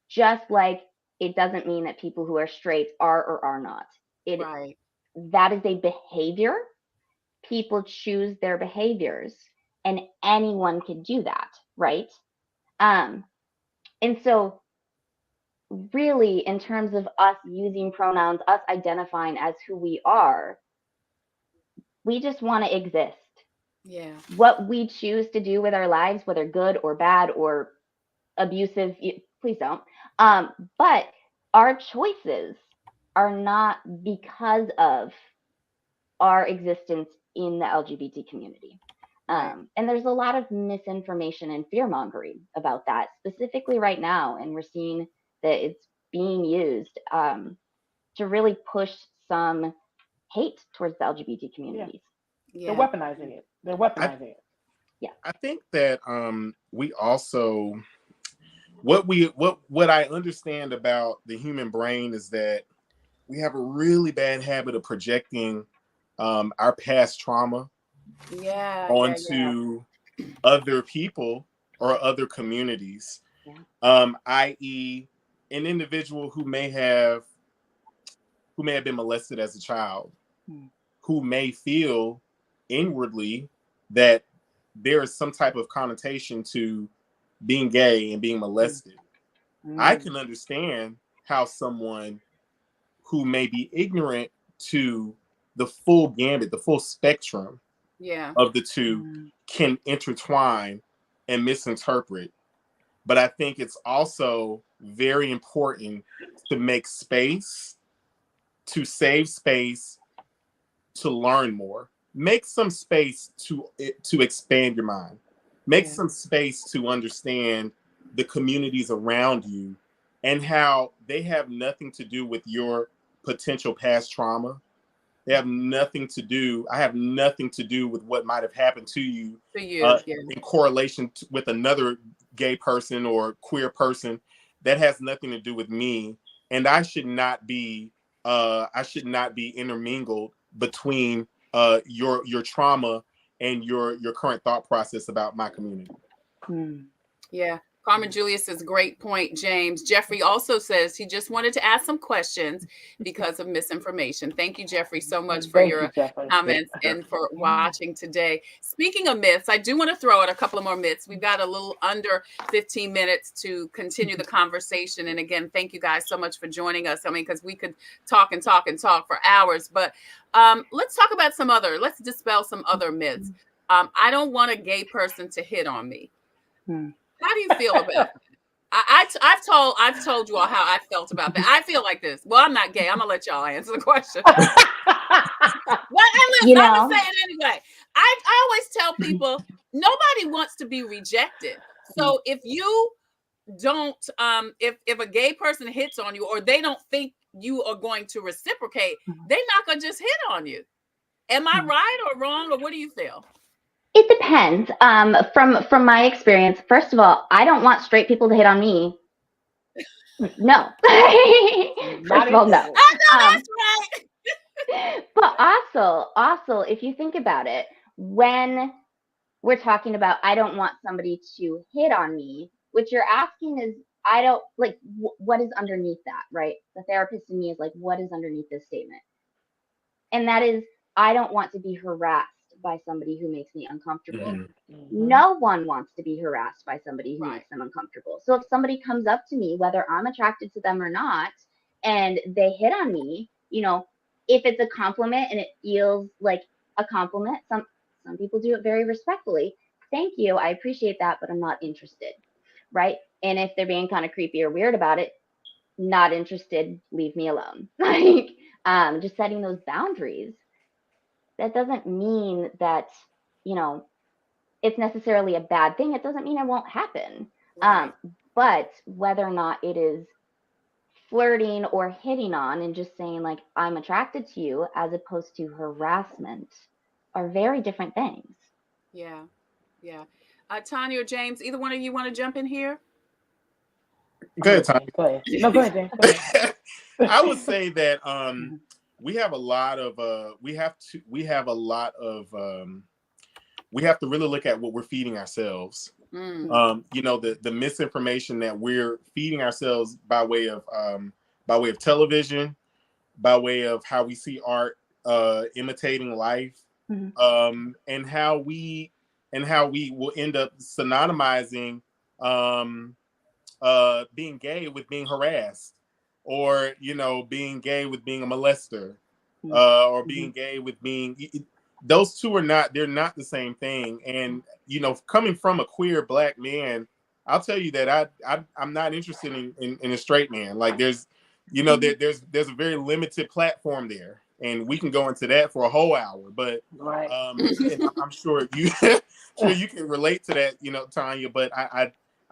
Just like it doesn't mean that people who are straight are or are not. That is a behavior. People choose their behaviors, and anyone can do that, right? And so really, in terms of us using pronouns, us identifying as who we are, we just want to exist. Yeah. What we choose to do with our lives, whether good or bad or abusive, please don't. But our choices are not because of our existence in the LGBT community. And there's a lot of misinformation and fear-mongering about that, specifically right now. And we're seeing that it's being used to really push some hate towards the LGBT communities. They're weaponizing it. Yeah. I think that we also... What I understand about the human brain is that we have a really bad habit of projecting our past trauma onto other people or other communities, i.e. an individual who may have been molested as a child, who may feel inwardly that there is some type of connotation to being gay and being molested. I can understand how someone who may be ignorant to the full gambit, the full spectrum of the two can intertwine and misinterpret. But I think it's also very important to make space, to save space, to learn more. Make some space to expand your mind. Make some space to understand the communities around you and how they have nothing to do with your potential past trauma. They have nothing to do. I have nothing to do with what might have happened to you in correlation with another gay person or queer person. That has nothing to do with me. And I should not be intermingled between your trauma and your current thought process about my community. Yeah. Carmen Julius says, great point, James. Jeffrey also says he just wanted to ask some questions because of misinformation. Thank you, Jeffrey, so much for your comments and for watching today. Speaking of myths, I do want to throw out a couple of more myths. We've got a little under 15 minutes to continue the conversation. And again, thank you guys so much for joining us. I mean, because we could talk and talk and talk for hours, but let's talk about let's dispel some other myths. I don't want a gay person to hit on me. How do you feel about that? I've told you all how I felt about that. I feel like this. Well, I'm not gay. I'm gonna let y'all answer the question. Well, I'm gonna say it anyway. I always tell people nobody wants to be rejected. So if you don't, if a gay person hits on you or they don't think you are going to reciprocate, they're not gonna just hit on you. Am I right or wrong, or what do you feel? It depends. From my experience, first of all, I don't want straight people to hit on me. No. First of all, no. I know that's right. But also, if you think about it, when we're talking about I don't want somebody to hit on me, what you're asking is I don't like what is underneath that, right? The therapist in me is like, what is underneath this statement? And that is, I don't want to be harassed by somebody who makes me uncomfortable. No one wants to be harassed by somebody who makes them uncomfortable. So if somebody comes up to me, whether I'm attracted to them or not, and they hit on me, if it's a compliment and it feels like a compliment, some people do it very respectfully. Thank you, I appreciate that, but I'm not interested, right? And if they're being kind of creepy or weird about it, not interested, leave me alone. Like, just setting those boundaries. That doesn't mean that, it's necessarily a bad thing. It doesn't mean it won't happen. Right. But whether or not it is flirting or hitting on and just saying like, I'm attracted to you as opposed to harassment are very different things. Yeah. Yeah. Tanya or James, either one of you want to jump in here? Go ahead, Tanya. Go ahead. No, go ahead, James. Go ahead. I would say that we have to really look at what we're feeding ourselves. The misinformation that we're feeding ourselves by way of television, by way of how we see art imitating life, and how we will end up synonymizing being gay with being harassed, or being gay with being a molester, or being gay with being. Those two they're not the same thing. And coming from a queer Black man, I'll tell you that I'm not interested in a straight man. Like there's a very limited platform there, and we can go into that for a whole hour. But I'm sure you can relate to that, Tanya. But I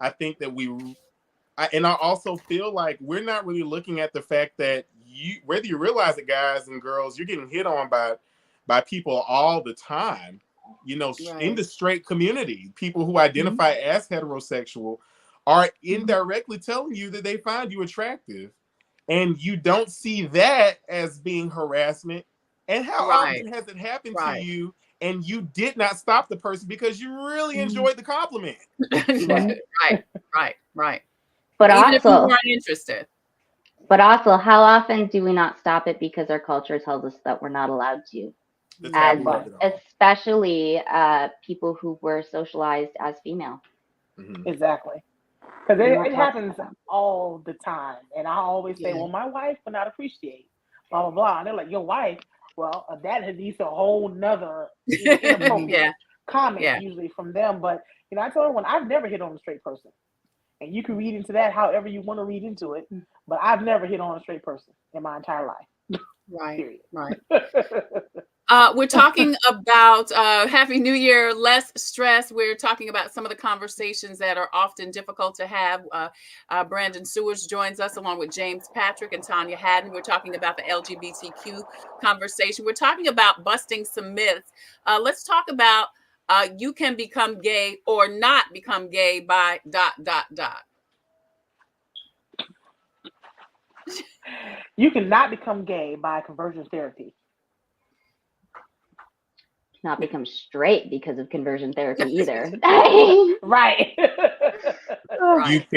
think that I also feel like we're not really looking at the fact that whether you realize it, guys and girls, you're getting hit on by people all the time, in the straight community. People who identify as heterosexual are indirectly telling you that they find you attractive, and you don't see that as being harassment. And how often has it happened to you and you did not stop the person because you really enjoyed the compliment? Right. But even also, if you weren't interested. But also, how often do we not stop it because our culture tells us that we're not allowed to? Especially people who were socialized as female. Exactly. Because it happens all the time. And I always say, well, my wife would not appreciate blah, blah, blah. And they're like, your wife? Well, that needs a whole nother inappropriate comment usually from them. But, I told her I've never hit on a straight person. And you can read into that however you want to read into it. But I've never hit on a straight person in my entire life. Right. We're talking about Happy New Year, less stress. We're talking about some of the conversations that are often difficult to have. Brandon Sewers joins us along with James Patrick and Tanya Hatton. We're talking about the LGBTQ conversation. We're talking about busting some myths. Let's talk about you can become gay or not become gay by ... You cannot become gay by conversion therapy. not become straight because of conversion therapy either. Right. Right.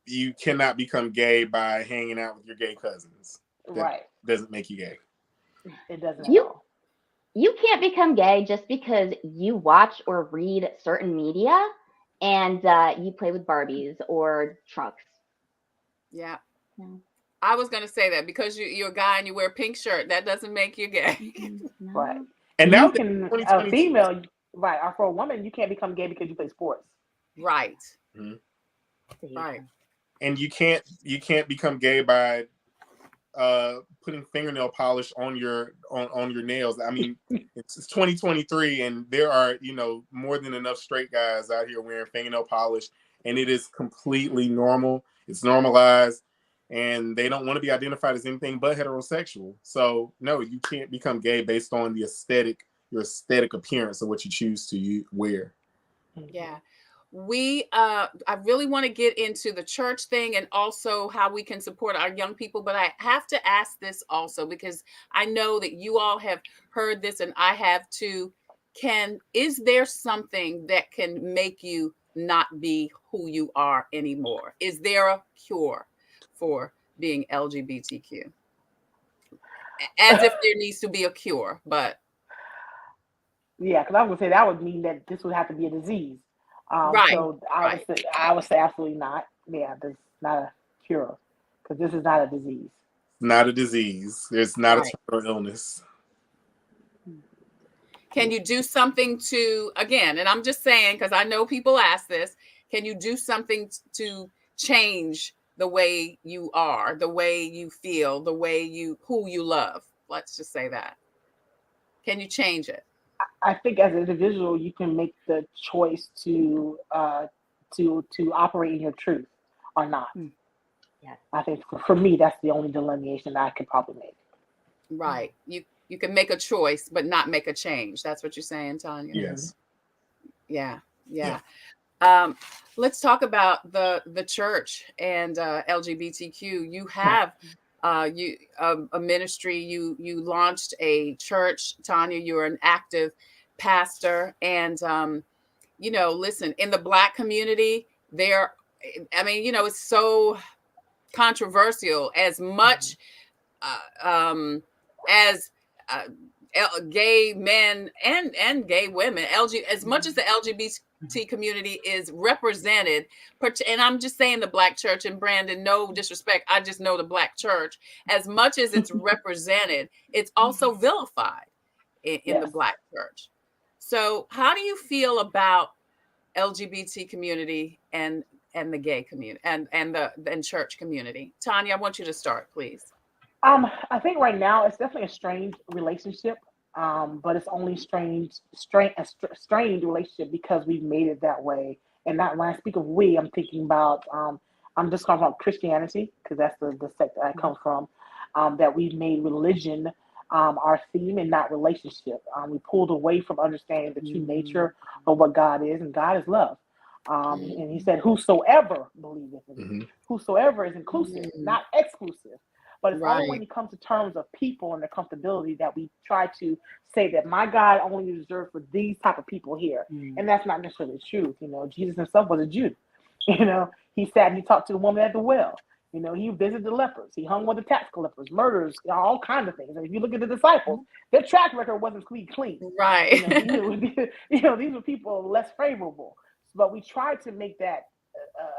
You cannot become gay by hanging out with your gay cousins. That Right. doesn't make you gay. It doesn't at all. You can't become gay just because you watch or read certain media and you play with Barbies or trucks. Yeah. No. I was going to say that because you're a guy and you wear a pink shirt, that doesn't make you gay. No. Right. And You now can, a female, right, or for a woman, you can't become gay because you play sports. Right. Mm-hmm. Right. And you can't become gay by putting fingernail polish on your nails. I mean, it's 2023 and there are, more than enough straight guys out here wearing fingernail polish, and it is completely normal. It's normalized, and they don't want to be identified as anything but heterosexual. So no, you can't become gay based on your aesthetic appearance of what you choose to wear. Yeah. I really want to get into the church thing and also how we can support our young people, but I have to ask this also because I know that you all have heard this and I have too. Is there something that can make you not be who you are anymore? Is there a cure for being LGBTQ? As if there needs to be a cure, but yeah, because I was gonna say that would mean that this would have to be a disease. Right. So I would say absolutely not. Yeah, there's not a cure because this is not a disease. Not a disease. It's not Right. a terminal illness. Can you do something to, again, and I'm just saying, because I know people ask this, can you do something to change the way you are, the way you feel, the way who you love? Let's just say that. Can you change it? I think as an individual, you can make the choice to operate in your truth or not. Yeah. I think for me, that's the only delineation that I could probably make. Right. You can make a choice, but not make a change. That's what you're saying, Tanya? Yes. Yeah. Let's talk about the church and LGBTQ. You have a ministry. You launched a church, Tanya. You're an active pastor, and listen, in the Black community, it's so controversial. As much as gay men and gay women, as much as the LGBT community is represented, and I'm just saying the Black church, and Brandon, no disrespect, I just know the Black church, as much as it's represented, it's also vilified in the Black church. So how do you feel about LGBT community and the gay community and the church community? Tanya, I want you to start, please. I think right now it's definitely a strained relationship, but it's only strained relationship because we've made it that way. And not when I speak of we, I'm thinking about I'm just talking about Christianity because that's the sect that I come from. That we've made religion our theme and not relationship. We pulled away from understanding the true nature of what God is, and God is love. And He said, "Whosoever believeth in me, whosoever is inclusive, not exclusive." But it's only when it comes to terms of people and the comfortability that we try to say that my God only is reserved for these type of people here. And that's not necessarily the truth. Jesus himself was a Jew. He sat and he talked to the woman at the well. He visited the lepers. He hung with the tax collectors, murders, all kinds of things. And if you look at the disciples, their track record wasn't clean. Right. These were people less favorable. But we tried to make that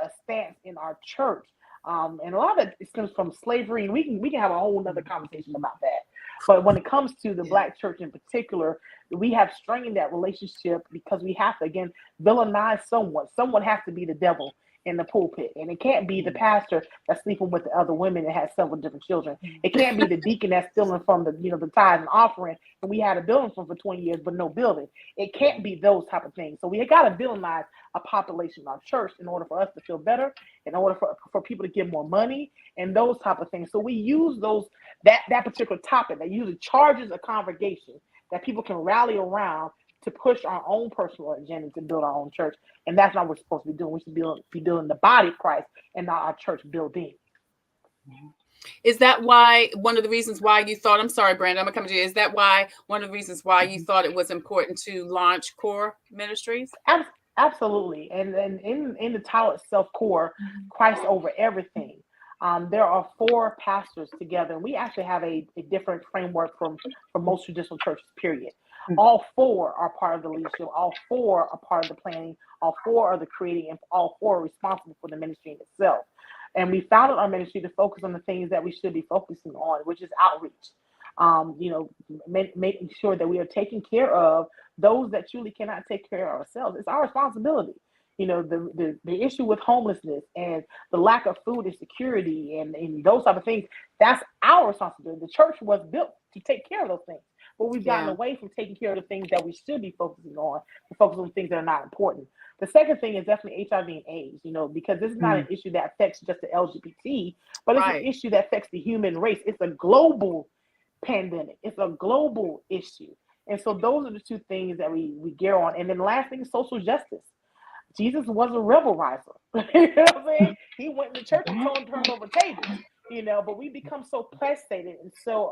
a stance in our church. And a lot of it stems from slavery, and we can have a whole other conversation about that. But when it comes to the Black church in particular, we have strained that relationship because we have to, again, villainize someone. Someone has to be the devil in the pulpit, and it can't be the pastor that's sleeping with the other women and has several different children. It can't be the deacon that's stealing from the tithe and offering, and we had a building for 20 years but no building. It can't be those type of things. So we got to villainize a population in our church in order for us to feel better, in order for people to give more money and those type of things. So we use that particular topic that usually charges a congregation that people can rally around to push our own personal agenda to build our own church. And that's not what we're supposed to be doing. We should be building the body of Christ and not our church building. Is that why one of the reasons why you thought, I'm sorry, Brandon, I'm gonna come to you. Is that why one of the reasons why you thought it was important to launch C.O.R.E Ministries? Absolutely. And in the title itself, C.O.R.E, Christ over everything. There are 4 pastors together, and we actually have a different framework from most traditional churches, period. All 4 are part of the leadership, all 4 are part of the planning, all 4 are the creating, and all 4 are responsible for the ministry in itself. And we founded our ministry to focus on the things that we should be focusing on, which is outreach. Making sure that we are taking care of those that truly cannot take care of ourselves. It's our responsibility. The issue with homelessness and the lack of food insecurity and those type of things, that's our responsibility. The church was built to take care of those things. But we've gotten away from taking care of the things that we should be focusing on, to focus on things that are not important. The second thing is definitely HIV and AIDS, because this is not an issue that affects just the LGBT, but it's an issue that affects the human race. It's a global pandemic. It's a global issue. And so those are the 2 things that we gear on. And then the last thing is social justice. Jesus was a rebel riser. You know what I'm saying? He went to church and turned over tables, but we become so placated and so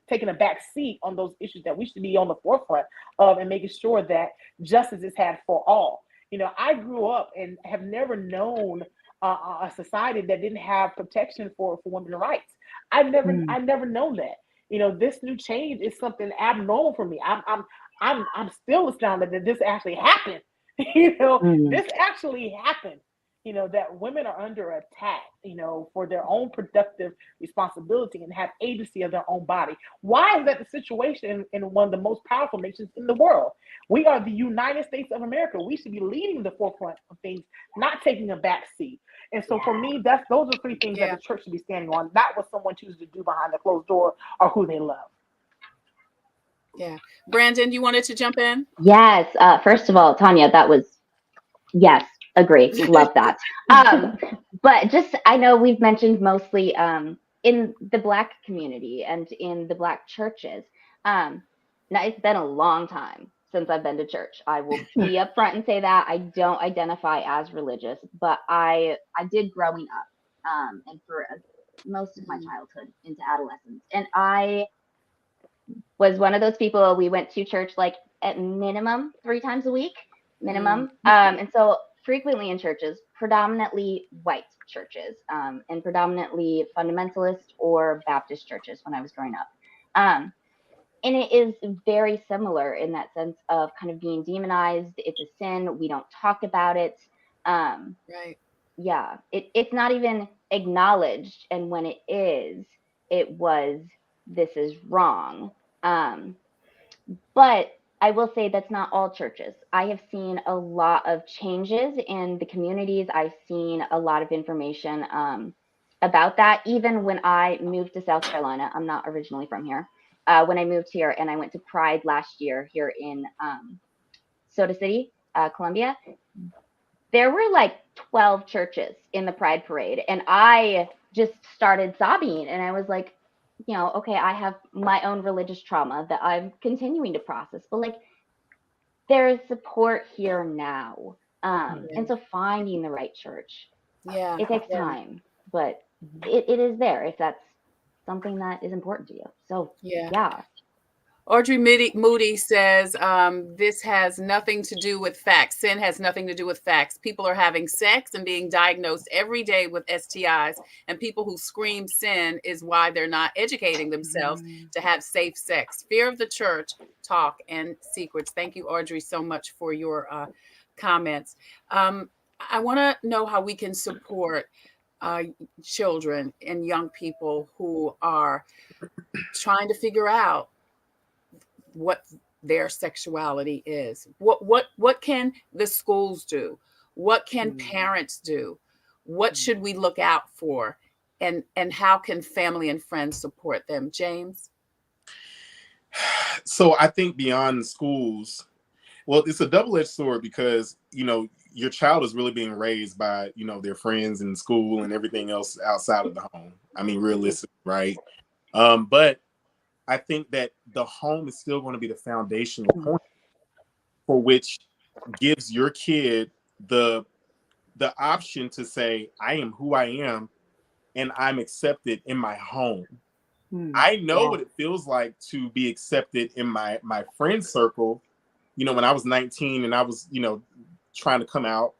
taking a back seat on those issues that we should be on the forefront of, and making sure that justice is had for all. I grew up and have never known a society that didn't have protection for women's rights. I've never known that. This new change is something abnormal for me. I'm still astounded that this actually happened. This actually happened. That women are under attack, for their own productive responsibility and have agency of their own body. Why is that the situation in one of the most powerful nations in the world? We are the United States of America. We should be leading the forefront of things, not taking a back seat. And so for me, those are 3 things that the church should be standing on, not what someone chooses to do behind the closed door or who they love. Yeah. Brandon, you wanted to jump in? Yes. First of all, Tanya, that was, yes, agree. Love that. But I know we've mentioned mostly in the Black community and in the Black churches. Now, it's been a long time since I've been to church. I will be upfront and say that I don't identify as religious, but I did growing up and for most of my childhood into adolescence. And I was one of those people, we went to church like at minimum 3 times a week, minimum. And so frequently in churches, predominantly white churches, and predominantly fundamentalist or Baptist churches when I was growing up. And it is very similar in that sense of kind of being demonized. It's a sin. We don't talk about it. Right. Yeah. It's not even acknowledged. And when it is, this is wrong. But I will say that's not all churches. I have seen a lot of changes in the communities. I've seen a lot of information about that. Even when I moved to South Carolina, I'm not originally from here. When I moved here and I went to Pride last year here in Soda City, Columbia, there were like 12 churches in the Pride Parade. And I just started sobbing and I was like, okay, I have my own religious trauma that I'm continuing to process, but like there's support here now. And so finding the right church, it takes time, but it is there if that's something that is important to you. So yeah. Audrey Moody says, this has nothing to do with facts. Sin has nothing to do with facts. People are having sex and being diagnosed every day with STIs, and people who scream sin is why they're not educating themselves to have safe sex. Fear of the church, talk, and secrets. Thank you, Audrey, so much for your comments. I want to know how we can support children and young people who are trying to figure out what their sexuality is. What can the schools do? What can parents do? What should we look out for? And how can family and friends support them? James? So I think beyond schools, well, it's a double-edged sword because, your child is really being raised by, their friends in school and everything else outside of the home. I mean, realistic, right? But I think that the home is still going to be the foundational point for which gives your kid the option to say, I am who I am and I'm accepted in my home. Hmm. I know Yeah. what it feels like to be accepted in my friend circle, when I was 19 and I was, trying to come out,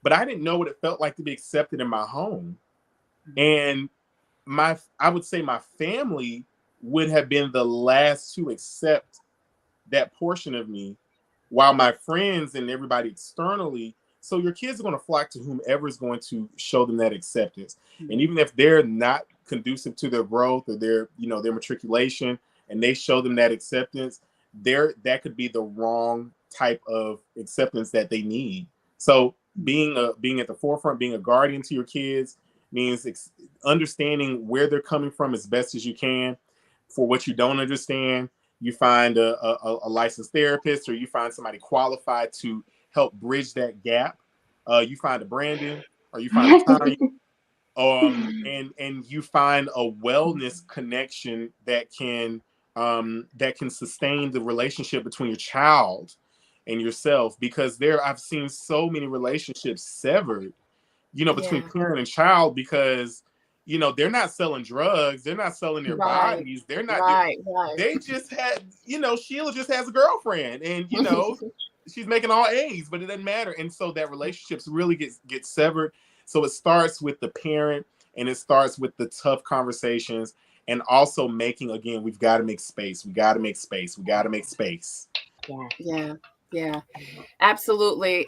but I didn't know what it felt like to be accepted in my home. And I would say my family would have been the last to accept that portion of me, while my friends and everybody externally. So your kids are going to flock to whomever is going to show them that acceptance. And even if they're not conducive to their growth or their matriculation, and they show them that acceptance, that could be the wrong type of acceptance that they need. So being at the forefront, being a guardian to your kids means understanding where they're coming from as best as you can. For what you don't understand, you find a licensed therapist, or you find somebody qualified to help bridge that gap. You find a Brandon, or you find a Tanya, and you find a wellness connection that can sustain the relationship between your child and yourself. Because I've seen so many relationships severed, between parent and child, because they're not selling drugs, they're not selling their bodies, they're not. They just had, Sheila just has a girlfriend, and she's making all A's, but it doesn't matter. And so that relationships really get severed. So it starts with the parent, and it starts with the tough conversations, and also again, we've got to make space. We got to make space. We got to make space. Yeah, absolutely.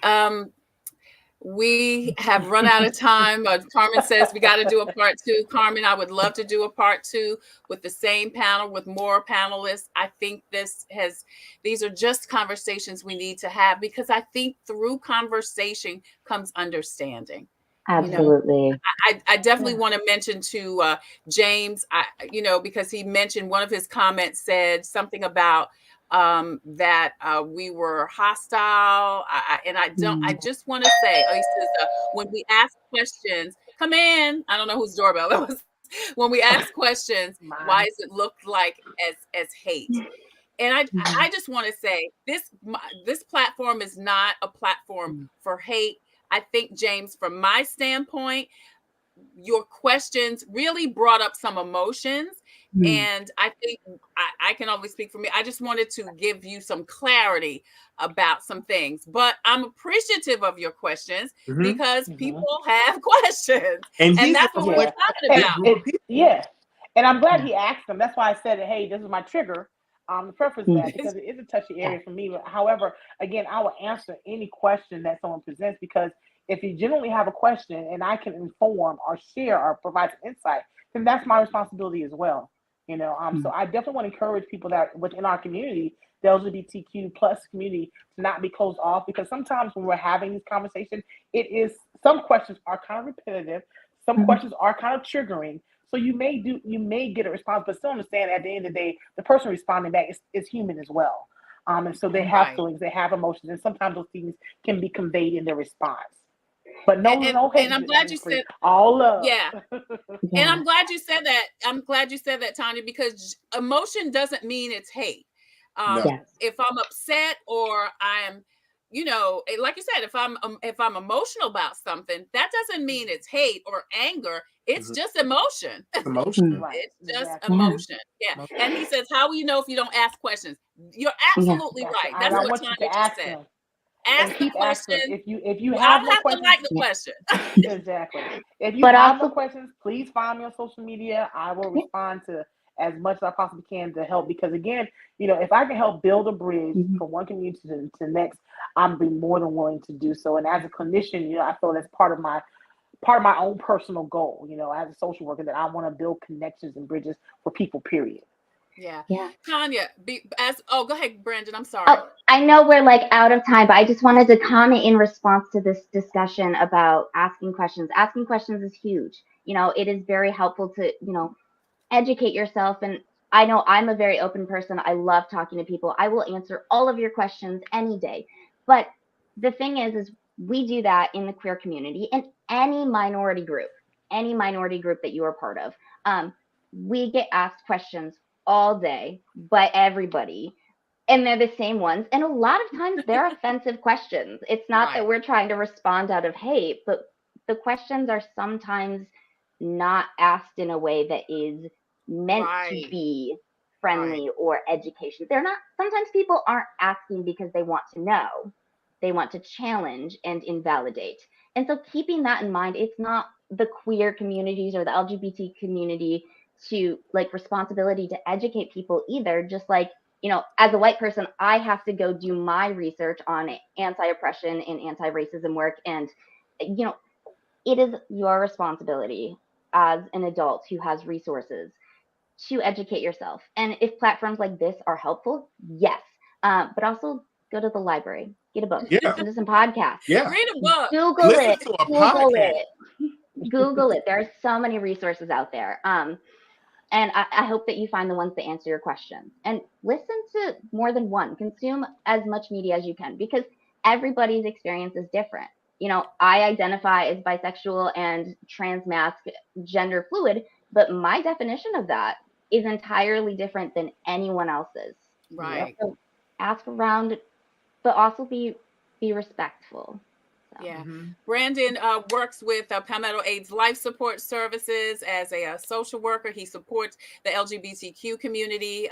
We have run out of time. Carmen says we got to do a part 2. Carmen, I would love to do a part 2 with the same panel, with more panelists. I think these are just conversations we need to have, because I think through conversation comes understanding. Absolutely. I definitely want to mention to James, because he mentioned, one of his comments said something about that we were hostile. I just want to say, he says, when we ask questions, come in. I don't know whose doorbell that was. When we ask questions, why does it look like as hate? And I just want to say, this platform is not a platform for hate. I think, James, from my standpoint, your questions really brought up some emotions. And I think I can only speak for me. I just wanted to give you some clarity about some things. But I'm appreciative of your questions, because people have questions. And that's what we're talking about. And I'm glad he asked them. That's why I said, hey, this is my trigger. To preface that, because it is a touchy area for me. But however, again, I will answer any question that someone presents, because if you genuinely have a question and I can inform or share or provide some insight, then that's my responsibility as well. So I definitely want to encourage people that within our community, the LGBTQ plus community, to not be closed off, because sometimes when we're having these conversations, some questions are kind of repetitive, some questions are kind of triggering. So you may get a response, but still understand at the end of the day, the person responding back is human as well. And so they have feelings, they have emotions, and sometimes those things can be conveyed in their response. But no hate. And I'm glad you said all love. Yeah. And I'm glad you said that. I'm glad you said that, Tanya, because emotion doesn't mean it's hate. If I'm upset, or I'm, like you said, if I'm emotional about something, that doesn't mean it's hate or anger. It's just emotion. Emotion. It's just emotion. Yeah. And he says, how will you know if you don't ask questions? You're absolutely right. That's what Tanya just said. Ask the question. If you I have don't have questions, to like the question. Exactly. If you have more questions, please find me on social media. I will respond to as much as I possibly can to help, because again, if I can help build a bridge from one community to the next, I'm be more than willing to do so. And as a clinician, I feel that's part of my own personal goal, as a social worker, that I want to build connections and bridges for people, period. Yeah. Tanya, go ahead, Brandon. I'm sorry. Oh, I know we're out of time, but I just wanted to comment in response to this discussion about asking questions. Asking questions is huge. It is very helpful to, educate yourself. And I know I'm a very open person. I love talking to people. I will answer all of your questions any day. But the thing is we do that in the queer community, in any minority group that you are part of. We get asked questions all day by everybody, and they're the same ones. And a lot of times they're offensive questions. It's not that we're trying to respond out of hate, but the questions are sometimes not asked in a way that is meant to Right. be friendly or education. They're not, sometimes people aren't asking because they want to know. They want to challenge and invalidate. And so keeping that in mind, it's not the queer communities or the LGBT community to like responsibility to educate people either. Just like, you know, as a white person, I have to go do my research on anti-oppression and anti-racism work. And, you know, it is your responsibility as an adult who has resources to educate yourself. And if platforms like this are helpful, yes. But also go to the library, get a book, Yeah. listen to some podcasts, Yeah. Read a book. Google Listen it, to a Google podcast. it, Google it. There are so many resources out there. And I hope that you find the ones that answer your questions. And listen to more than one. Consume as much media as you can, because everybody's experience is different. You know, I identify as bisexual and transmasc, gender fluid, but my definition of that is entirely different than anyone else's. Right. So ask around, but also be respectful. So. Yeah. Brandon works with Palmetto AIDS Life Support Services as a social worker. He supports the LGBTQ community.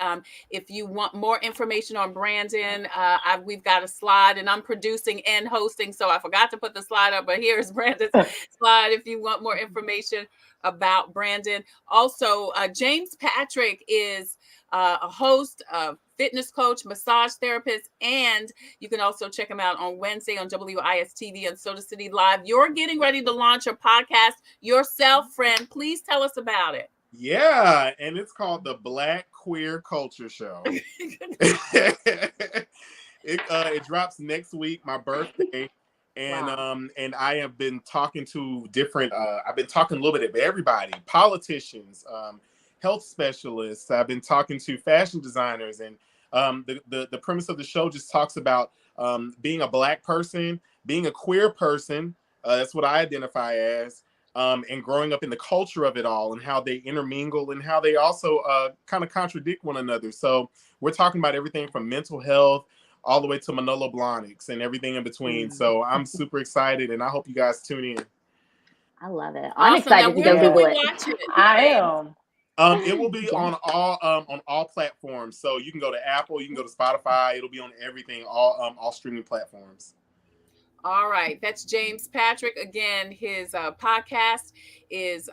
If you want more information on Brandon, we've got a slide, and I'm producing and hosting, so I forgot to put the slide up, but here's Brandon's slide if you want more information about Brandon. Also, James Patrick is a host, a fitness coach, massage therapist, and you can also check him out on Wednesday on WIS-TV and Soda City Live. You're getting ready to launch a podcast yourself, friend. Please tell us about it. Yeah, and it's called the Black Queer Culture Show. It drops next week, my birthday. And Wow. And I have been talking to different I've been talking a little bit of everybody, politicians, health specialists. I've been talking to fashion designers, and the premise of the show just talks about being a Black person, being a queer person. That's what I identify as. And growing up in the culture of it all, and how they intermingle, and how they also kind of contradict one another. So we're talking about everything from mental health all the way to Manolo Blahniks and everything in between. So I'm super excited, and I hope you guys tune in. I love it. Awesome. I'm excited now, to go where can Google we it. watch it? I am. It will be on all platforms. So you can go to Apple, you can go to Spotify. It'll be on everything, all streaming platforms. All right. That's James Patrick. Again, his podcast is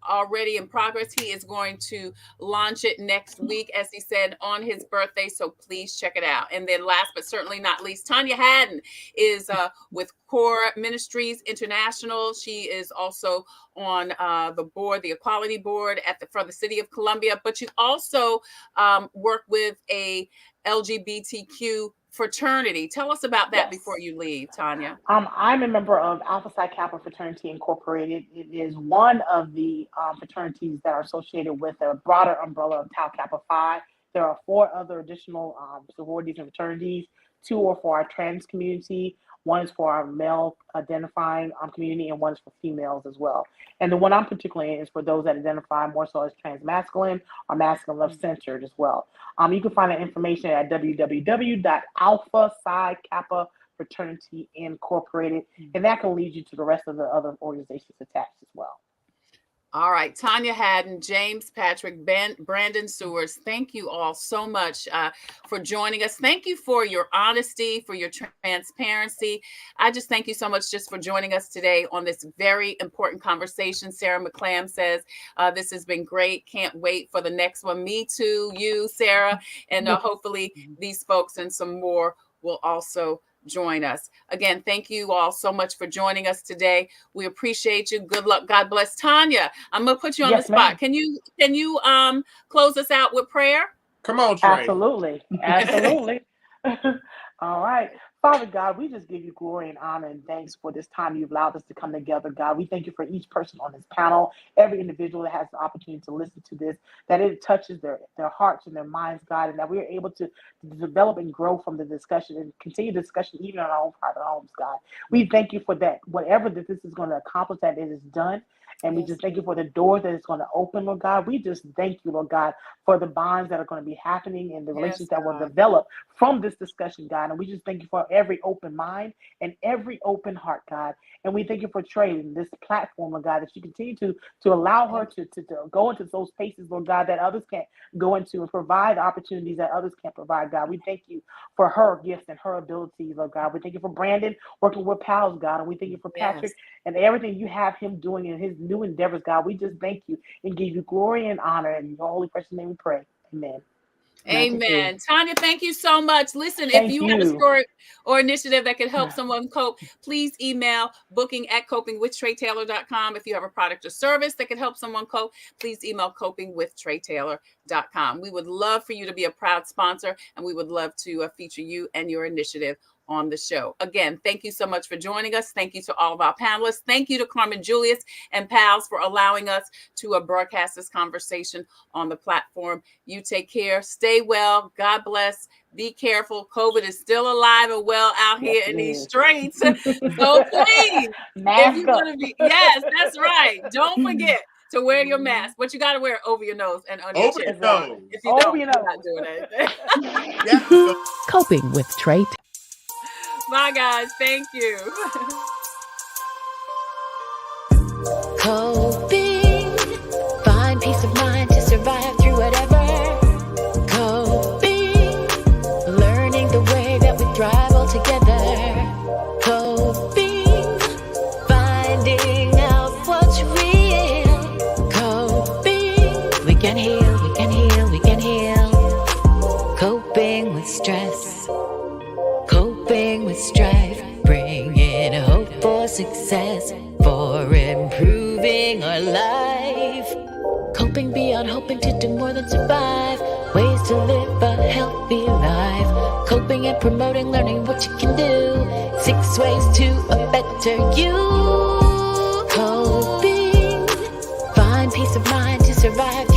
already in progress. He is going to launch it next week, as he said, on his birthday. So please check it out. And then last but certainly not least, Tanya Hatton is with C.O.R.E Ministries International. She is also on the board, the Equality Board for the City of Columbia. But you also work with a LGBTQ fraternity. Tell us about that before you leave, Tanya. I'm a member of Alpha Psi Kappa Fraternity Incorporated. It is one of the fraternities that are associated with a broader umbrella of Tau Kappa Phi. There are 4 other additional sororities and fraternities. 2 are for our trans community. 1 is for our male identifying community, and 1 is for females as well. And the one I'm particularly in is for those that identify more so as transmasculine or masculine love centered as well. You can find that information at www.alpha psi kappa Fraternity Incorporated, and that can lead you to the rest of the other organizations attached as well. All right, Tanya Hatton, James Patrick, Brandon Sewers, thank you all so much for joining us. Thank you for your honesty, for your transparency. I just thank you so much just for joining us today on this very important conversation. Sarah McClam says, this has been great. Can't wait for the next one. Me too, you, Sarah, and hopefully these folks and some more will also join us. Again, thank you all so much for joining us today. We appreciate you. Good luck. God bless. Tanya, I'm gonna put you on the spot. Can you close us out with prayer? Come on, Trey. Absolutely. All right. Father God, we just give you glory and honor and thanks for this time you've allowed us to come together, God. We thank you for each person on this panel, every individual that has the opportunity to listen to this, that it touches their hearts and their minds, God, and that we are able to develop and grow from the discussion and continue the discussion even in our own private homes, God. We thank you for that. Whatever that this is going to accomplish, that it is done. And we just thank you for the doors that it's going to open, Lord God. We just thank you, Lord God, for the bonds that are going to be happening and the relationships that will develop from this discussion, God. And we just thank you for every open mind and every open heart, God. And we thank you for Tre and this platform, Lord God, that you continue to allow her to go into those spaces, Lord God, that others can't go into, and provide opportunities that others can't provide, God. We thank you for her gifts and her abilities, Lord God. We thank you for Brandon working with pals, God. And we thank you for Patrick and everything you have him doing in his new endeavors, God. We just thank you and give you glory and honor. In your holy precious name we pray. Amen. Amen. Tanya, thank you so much. Listen, if you have a story or initiative that could help someone cope, please email booking@copingwithtretatailor.com. If you have a product or service that could help someone cope, please email copingwithtretatailor.com. We would love for you to be a proud sponsor, and we would love to feature you and your initiative on the show. Again, thank you so much for joining us. Thank you to all of our panelists. Thank you to Carmen Julius and pals for allowing us to broadcast this conversation on the platform. You take care. Stay well. God bless. Be careful. COVID is still alive and well out here in these streets. So please, if you want to be, yes, that's right. Don't forget to wear your mask, but you got to wear it over your nose and under your chin. If you don't, you're not doing anything. Coping with Tre. Bye, guys. Thank you. Coping, find peace of mind to survive through whatever. Coping, learning the way that we thrive all together. Coping, finding out what's real. Coping, we can heal, we can heal, we can heal. Coping with stress. Coping with strife, bringing hope for success, for improving our life. Coping beyond hoping to do more than survive, ways to live a healthy life. Coping and promoting, learning what you can do, 6 ways to a better you. Coping, find peace of mind to survive